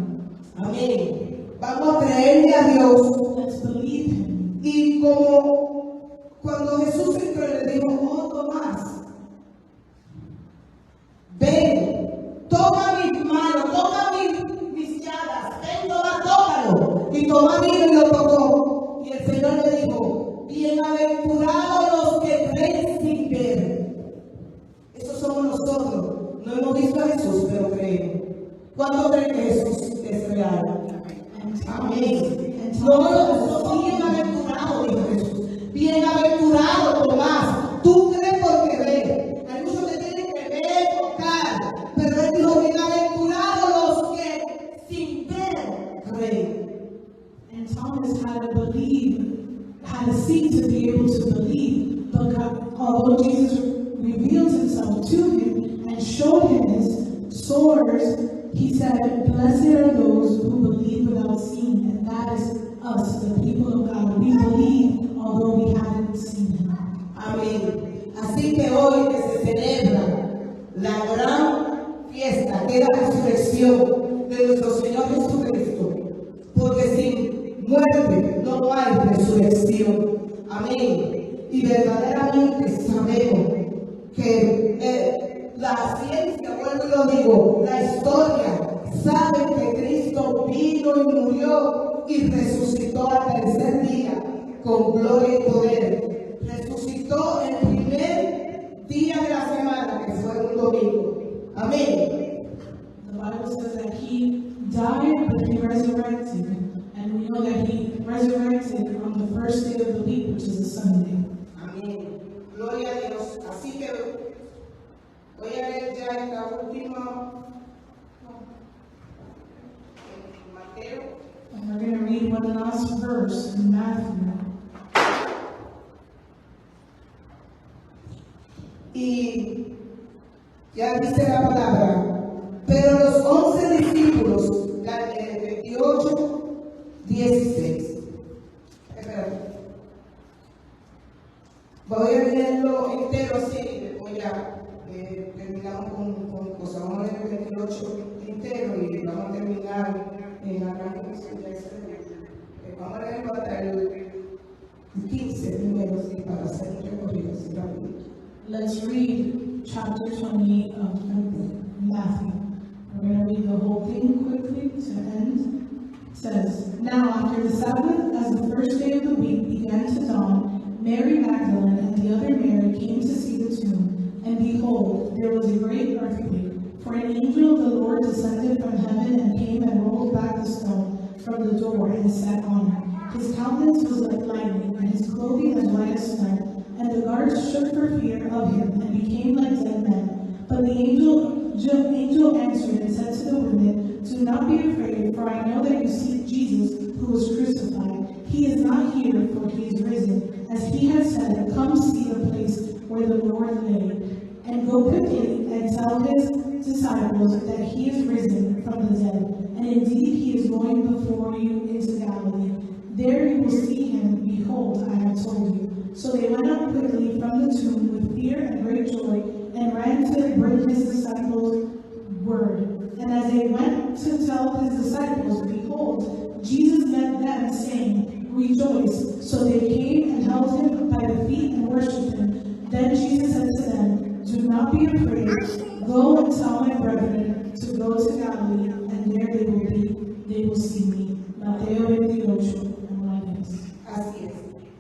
[SPEAKER 1] Amén. Vamos a creerle a Dios.
[SPEAKER 2] Let's believe Him.
[SPEAKER 1] Y como cuando Jesús entró y le dijo, oh Tomás,
[SPEAKER 2] had to seek to be able to believe. But God, although Jesus revealed himself to him and showed him his source, he said, blessed are those who believe without seeing. And that is us, the people of God. We believe although we haven't seen him.
[SPEAKER 1] Amén. Así que hoy que se celebra la gran fiesta que es la resurrección de nuestro Señor Jesucristo, porque sin muerte no hay resurrección. Amén. Y verdaderamente sabemos que la ciencia, vuelvo y lo digo, la historia sabe que Cristo vino y murió y resucitó al tercer día con gloria y poder. Resucitó el primer día de la semana, que fue un domingo. Amén.
[SPEAKER 2] The Bible says that he died, but he resurrected. And we know that he resurrected on the first day of the week, which is a Sunday.
[SPEAKER 1] Amén. Gloria a Dios. Así que voy a leer ya esta última Mateo.
[SPEAKER 2] And we're going to read one last verse in Matthew.
[SPEAKER 1] Y ya dice la palabra, pero los 11 discípulos, 28, 16. Espérate. Voy a leerlo entero así, después ya terminamos con cosas. Vamos a leer el 28 entero y vamos a terminar en la gran comisión de vamos a leerlo hasta el 15 primero, sí, para hacer un recorrido así rápido.
[SPEAKER 2] Let's read chapter 28 of Matthew. We're going to read the whole thing quickly to end. It says, now after the Sabbath, as the first day of the week began to dawn, Mary Magdalene and the other Mary came to see the tomb. And behold, there was a great earthquake. For an angel of the Lord descended from heaven and came and rolled back the stone from the door and sat on it. His countenance was like lightning, and his clothing as white as snow. And the guards shook for fear of him and became like dead men. But the angel answered and said to the women, do not be afraid, for I know that you seek Jesus, who was crucified. He is not here, for he is risen. As he had said, come see the place where the Lord lay. And go quickly and tell his disciples that he is risen from the dead. And indeed he is going before you into Galilee. There you will see him. Behold, I have told you. So they went out quickly from the tomb with fear and great joy, and ran to bring his disciples word. And as they went to tell his disciples, behold, Jesus met them, saying, rejoice. So they came and held him by the feet and worshipped him. Then Jesus said to them, do not be afraid. Go and tell my brethren to go to Galilee, and there they will see me. Mateo 28.
[SPEAKER 1] Así es.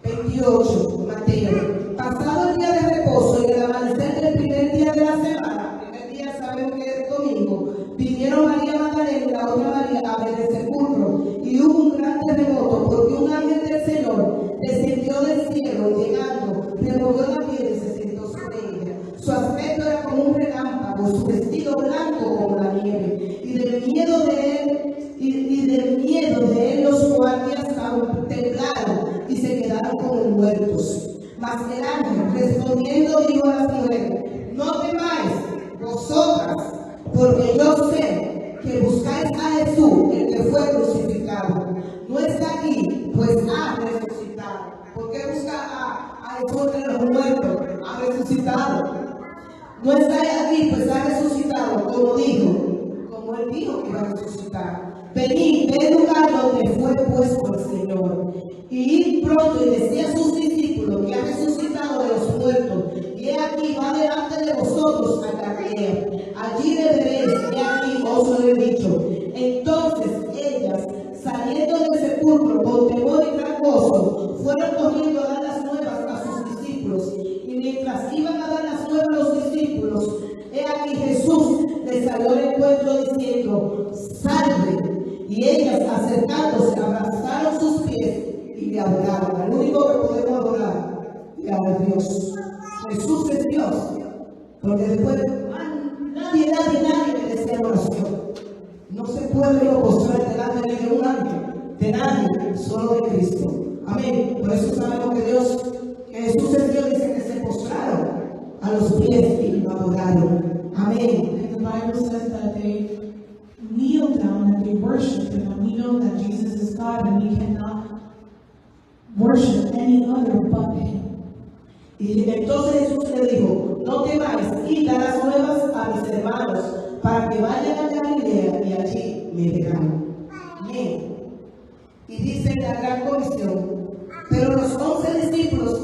[SPEAKER 1] 28, Mateo. Pasado el día de reposo y el amanecer del primer día de la semana, primer día sabemos que es domingo, vinieron María Magdalena y la otra María a ver el sepulcro, y hubo un gran terremoto, porque un ángel del Señor descendió del cielo y llegando, removió la piedra y se sentó sobre ella. Su aspecto era como un relámpago, su vestido blanco como la nieve, y del miedo de él los guardias temblaron y se quedaron como muertos. Mas el ángel respondiendo dijo a las mujeres, no temáis vosotras, porque yo sé que buscáis a Jesús, el que fue crucificado. No está aquí, pues ha resucitado. ¿Por qué busca a Jesús de los muertos? Ha resucitado. No está aquí, pues ha resucitado, como él dijo que iba a resucitar. Venid, ve el lugar donde fue puesto el Señor. Y id pronto y decía a sus discípulos que ha resucitado de los muertos. Y he aquí, va delante de vosotros a Galilea. Allí le veréis, he aquí os lo he dicho. Entonces ellas, saliendo del sepulcro con temor y gran gozo, fueron corriendo a dar las nuevas a sus discípulos. Y mientras iban a dar las nuevas a los discípulos, he aquí Jesús les salió al encuentro diciendo, salve. Y ellas, acercándose, abrazaron sus pies y le adoraron. Al único que podemos adorar y a Dios. Jesús es Dios. Porque después nadie merecía oración. No se puede postrar delante de un ángel, de nadie, solo de Cristo. Amén. Por eso sabemos que que Jesús envió, dice que se postraron a los pies y lo adoraron. Amén.
[SPEAKER 2] And the Bible says that they kneel down and they worship him. And we know that Jesus is God and we cannot worship any other but him.
[SPEAKER 1] Y entonces Jesús le dijo, no temáis, id a las nuevas a mis hermanos, para que vayan a Galilea y allí me verán. Amén. Y dice la gran comisión, pero los 11 discípulos,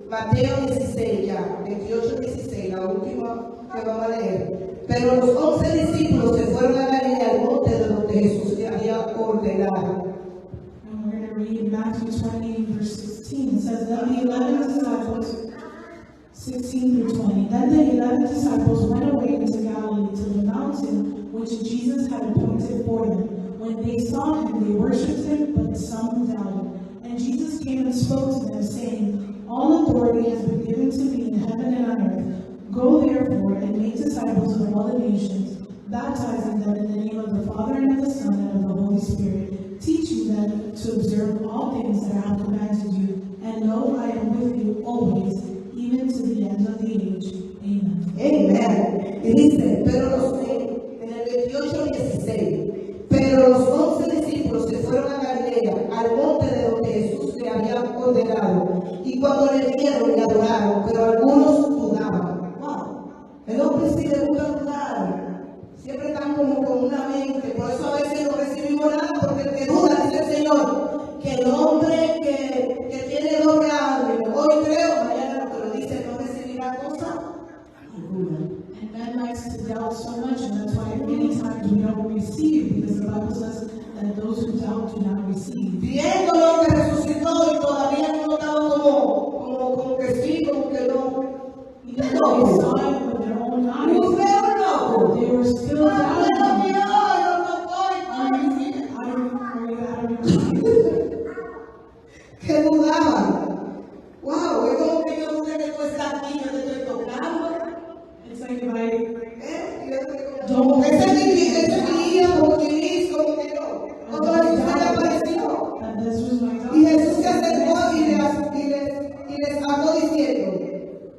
[SPEAKER 1] Mateo 16, ya, 28, 16, la última que vamos a leer. Pero los 11 discípulos se fueron a Galilea, al monte de donde Jesús le había ordenado.
[SPEAKER 2] And we're going to read Matthew 20, verse 16. It says, Then the 11 disciples, 16 through 20, then the 11 disciples went away into Galilee to the mountain which Jesus had appointed for them. When they saw him, they worshipped him, but some doubted. And Jesus came and spoke to them, saying, All authority has been given to me in heaven and on earth. Go therefore and make disciples of all the nations, baptizing them in the name of the Father and of the Son and of the Holy Spirit, teaching them to observe all things that I have commanded you. And lo, I am with you always, even to the end of the age. Amen.
[SPEAKER 1] Amen. Y dice, pero en el 28, 16, pero los 11 discípulos se fueron a Galilea, al monte de donde Jesús le había ordenado. Y cuando le vieron, le adoraron, pero algunos dudaban. Wow. El hombre sí le gusta dudar. Siempre están como con una mente. Por eso a veces no recibimos nada, porque el que duda, dice el Señor, que el hombre que tiene doble ánimo, hoy creo, mañana no, pero dice, no recibirá cosa ninguna.
[SPEAKER 2] And man likes to doubt so much, and that's why many times we don't receive, because the Bible says that those who doubt do not receive.
[SPEAKER 1] Viendo lo que resucitó y todavía no estaba como que sí, como que no.
[SPEAKER 2] Even though they saw it with their own eyes, they were still doubting.
[SPEAKER 1] Que dudaban. Wow, es como que yo dudé que tú estás aquí, yo te estoy tocando.
[SPEAKER 2] It's like if I
[SPEAKER 1] Como que ese niño, como que Luis, como que no. Cuando Jesús le apareció.
[SPEAKER 2] that this was my
[SPEAKER 1] Y
[SPEAKER 2] God.
[SPEAKER 1] Jesús se acercó y les habló diciendo,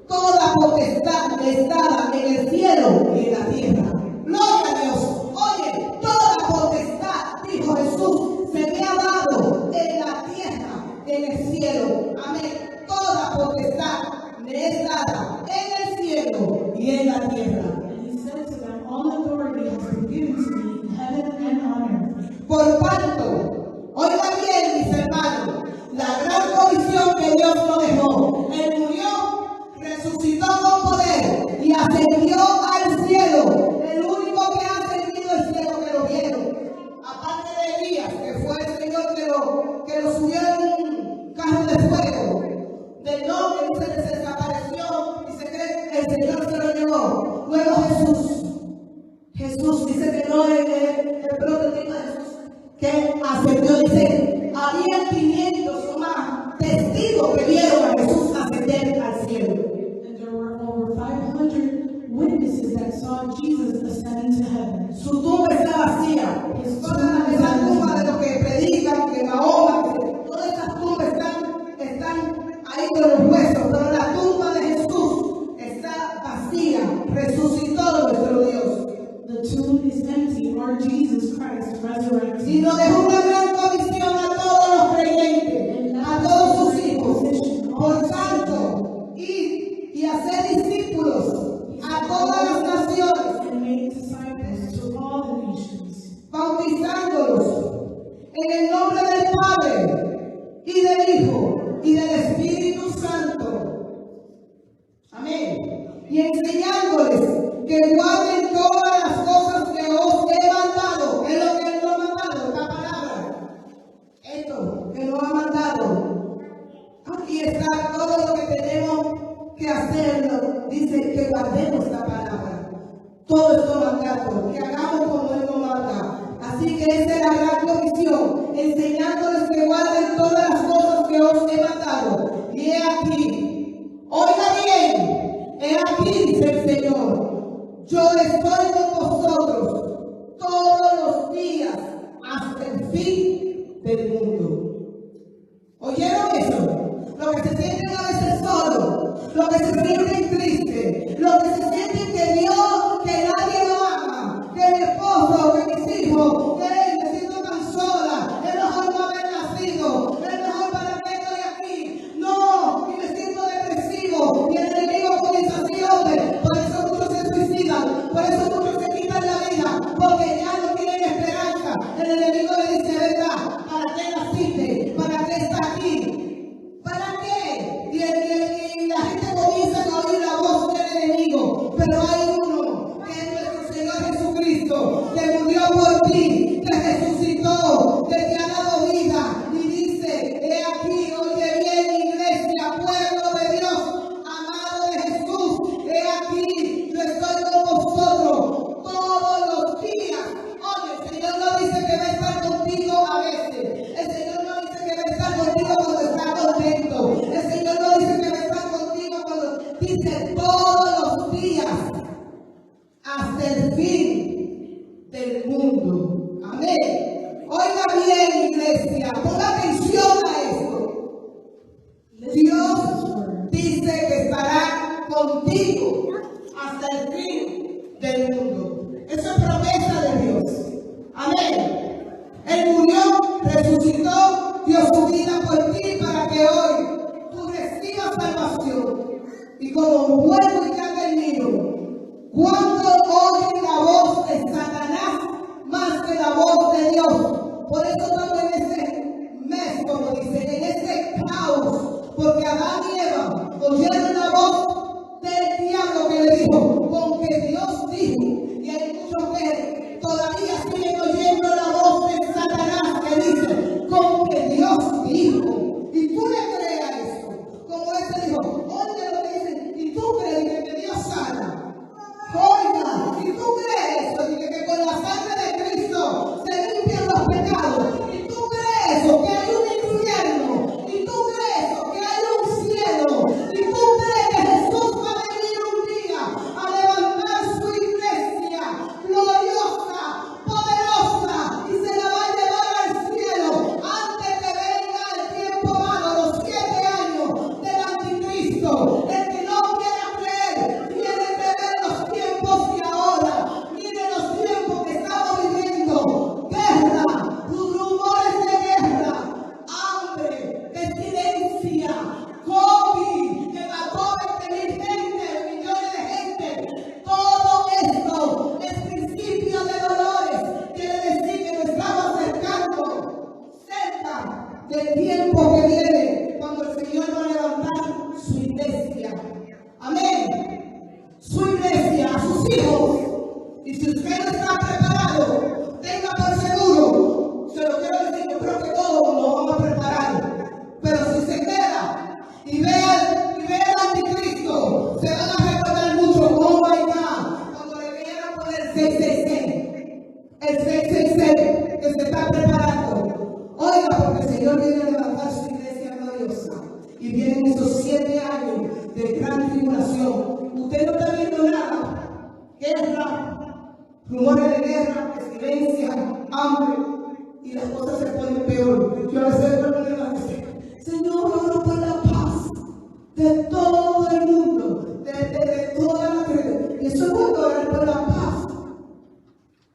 [SPEAKER 1] toda potestad me es dada en el cielo y en la tierra. Gloria a Dios. Oye, toda potestad, dijo Jesús, se me ha dado en la tierra, en el cielo. Amén. Toda potestad me es dada en el cielo y en la tierra.
[SPEAKER 2] And he said to them, All authority has been given to me in heaven and on earth.
[SPEAKER 1] Por tanto, oiga bien, mis hermanos, la gran comisión que Dios nos dejó. Él murió, resucitó con poder y ascendió al cielo. El único que ha ascendido al cielo que lo vieron. Aparte de Elías, que fue el Señor que lo subió en un carro de fuego. Del nombre dice que se desapareció y se cree que el Señor se lo llevó. Luego Jesús dice que no es el prototipo de Jesús que ascendió, dice, había 500 o más testigos que vieron a Jesús ascender al cielo.
[SPEAKER 2] And there were over 500 witnesses that saw Jesus ascending to heaven.
[SPEAKER 1] Su tumba está vacía. Todas esas tumbas de los que predican, que Mahoma, todas esas tumbas están ahí con los huesos, pero la tumba de Jesús está vacía. Resucitó nuestro Dios.
[SPEAKER 2] The tomb is empty. Our Jesus Christ resurrected.
[SPEAKER 1] Y nos dejó una gran comisión a todos los creyentes, a todos sus hijos. Por tanto, ir y hacer discípulos a todas las naciones,
[SPEAKER 2] And make disciples to all the nations,
[SPEAKER 1] bautizándolos en el nombre del Padre y del Hijo y del Espíritu Santo. Amén. Y enseñándoles que guarden todas las cosas que os he mandado. ¿Qué es lo que Él nos ha mandado? Esta palabra. Esto que nos ha mandado. Aquí está todo lo que tenemos que hacer. Dice que guardemos esta palabra. Todo esto mandato, que hagamos como Él nos manda. Así que esa es la gran comisión, enseñándoles que guarden todas las cosas que os he mandado. Y he aquí, oiga bien, he aquí, dice el Señor, yo estoy con vosotros todos los días hasta el fin del mundo. ¿Oyeron eso? los que se sienten a veces solos, los que se sienten tristes, los que se sienten que Dios, que nadie lo ama, que mi esposo, que mis hijos, que me siento tan sola, es mejor no haber nacido, es mejor para qué estoy aquí, no, y me siento depresivo, y el enemigo comienza así, hombre, por eso muchos se suicidan, por eso muchos se quitan la vida, porque ya no tienen esperanza. El enemigo le dice, ¿verdad? ¿Para qué naciste? ¿Para qué estás aquí? ¿Para qué? Y la gente comienza a oír la voz del enemigo, pero hay uno que es nuestro Señor Jesucristo, que murió por ti, que resucitó, que te ha dado vida, y dice, he aquí, oye bien, iglesia, pueblo de Dios, amado de Jesús, he aquí, yo estoy con vosotros todos los días. Oye, el Señor no dice que va a estar contigo a veces, el Señor no dice que va a estar contigo cuando estás contento, el Señor no dice que va a estar contigo cuando dice todos los días, hasta el fin del mundo. Amén. Oiga bien, iglesia, ponga atención a esto. Dios dice que estará contigo hasta el fin del mundo. Eso es promesa de Dios. Amén. Él murió, resucitó, dio su vida por ti para que hoy tú recibas salvación. Y como vuelvo y termino, cuando oyen la voz de Satanás más que la voz de Dios. Por eso estamos en ese mes, como dicen, en ese caos, porque Adán y Eva oyeron la voz del diablo que le dijo, con que Dios dijo, y hay muchos que todavía siguen oyendo la voz de Satanás que dice, con que Dios dijo, y tú le crees a eso, como ese dijo, oye lo que dicen, y tú crees que Dios sana. Oiga, y tú crees eso, que con la sangre de Cristo se limpian los pecados, y tú crees eso, que hay un infierno, y tú crees eso, que hay un cielo, y tú crees que Jesús va a venir un día a levantar su iglesia gloriosa, poderosa, y se la va a llevar al cielo antes que venga el tiempo malo, los 7 años del anticristo. El que no quiera creer tiene que ver los tiempos que ahora, miren los tiempos que estamos viviendo, guerra, rumores de guerra, hambre, pestilencia, COVID, que mató 20.000 gente, millones de gente. Todo esto es principio de dolores. Quiere decir que nos estamos acercando cerca del tiempo que viene, cuando el Señor va a levantar su iglesia. Amén. Su iglesia, a sus hijos. Y si usted no está preparado, tenga por seguro, se lo quiero decir, yo creo que todos nos vamos a preparar. Pero si se queda y ve al anticristo, se van a recordar mucho, oh my God, cuando le quieran poner 666, el 666 que se está preparando. Oiga, porque el Señor viene a levantar su iglesia gloriosa. Y vienen esos 7 años de gran tribulación. Usted no está viendo nada. Guerra, rumores de guerra, pestilencia, hambre. Y las cosas se ponen peor. Yo a veces le digo, Señor, oro por la paz de todo el mundo, de toda la tierra. Y eso es bueno, orar por la paz.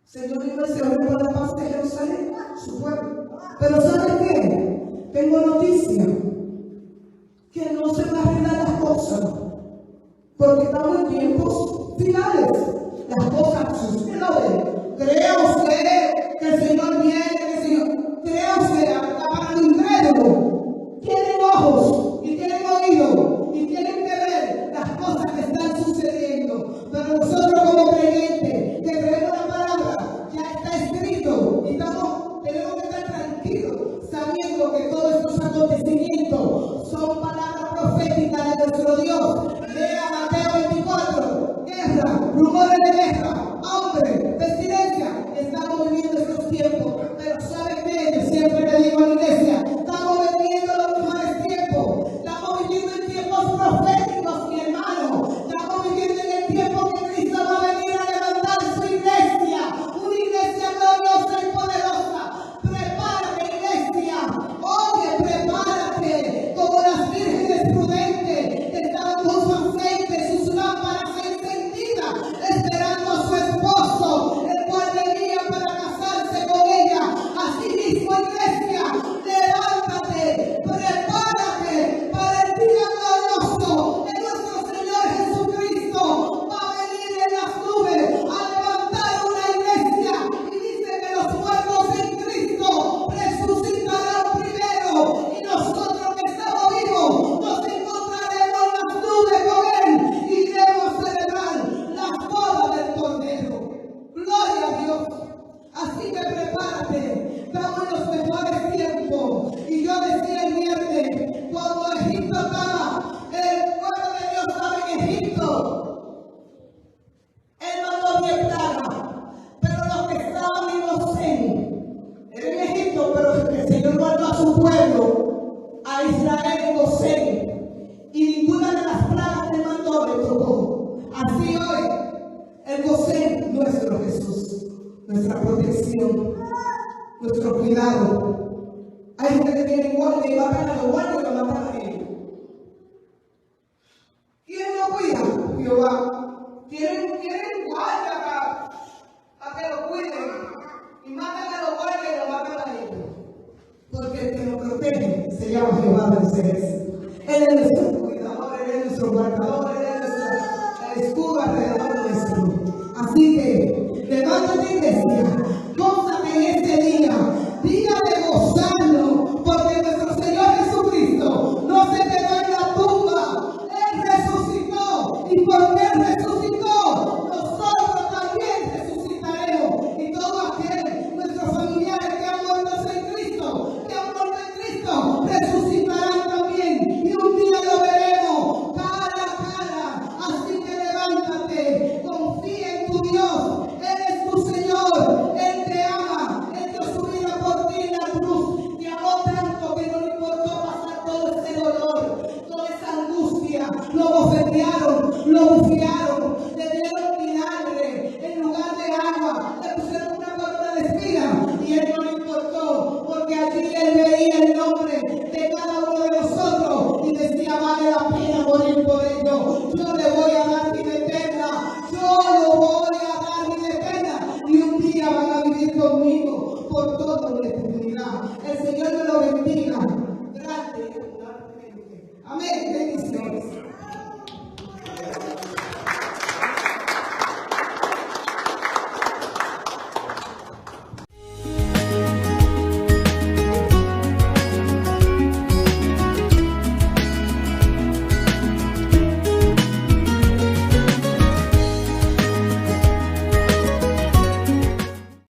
[SPEAKER 1] Señor, yo me oro por la paz de Jerusalén, su pueblo. Pero ¿saben qué? Tengo noticia que no se van a arreglar las cosas, porque estamos en tiempos finales. Las cosas suceden. ¿Crea usted que el Señor viene? Que el Señor, ¿crea usted? Está para el incrédulo. Tienen ojos y tienen oídos y tienen que ver las cosas que están sucediendo. Pero nosotros como creyentes que creemos la palabra, ya está escrito y tenemos que estar tranquilos sabiendo que todos estos acontecimientos son palabras proféticas de nuestro Dios. Lea Mateo 24, guerra, rumores de guerra, hambre, pestilencia. Estamos viviendo estos tiempos, pero ¿sabe qué? Yo siempre le digo a la iglesia, estamos viviendo los mejores tiempos. Estamos viviendo en tiempos proféticos, mi hermano. Estamos viviendo en el tiempo que Cristo va a venir a levantar su iglesia, una iglesia gloriosa y poderosa. Prepárate, iglesia. Oye, prepárate como las vírgenes en Gosén y ninguna de las plagas del mandó le tocó. Así hoy, el Gosén, nuestro Jesús, nuestra protección, nuestro cuidado. Hay gente que tiene guardia y matan a los guardias y lo matan a ellos. ¿Quién lo cuida? Jehová. Tienen guardia para que lo cuiden. Y matan a los guardias y lo matan a ellos. Porque el que nos protege se llama Jehová de los ejércitos. Él es nuestro cuidador, Él es nuestro guardador, Él es nuestro escudo alrededor nuestro. Así que, levántate, iglesia, gózate en este día. Dígale gozarlo, porque nuestro Señor Jesucristo no se quedó en la tumba. Él resucitó. Y porque Él resucitó, nosotros también resucitaremos. Y todos aquellos, nuestros familiares que han muerto en Cristo, resucitarán también. Y un día lo veremos cara a cara. Así que levántate, confía en tu Dios. Él es tu Señor. Él te ama. Él dio su vida por ti en la cruz. Te amó tanto que no le importó pasar todo ese dolor, toda esa angustia. Lo bofetearon, lo bufiaron, le dieron vinagre en lugar de agua, le pusieron una corona de espiga y Él no le importó, porque allí Él veía el nombre de cada uno de nosotros y decía: vale la pena.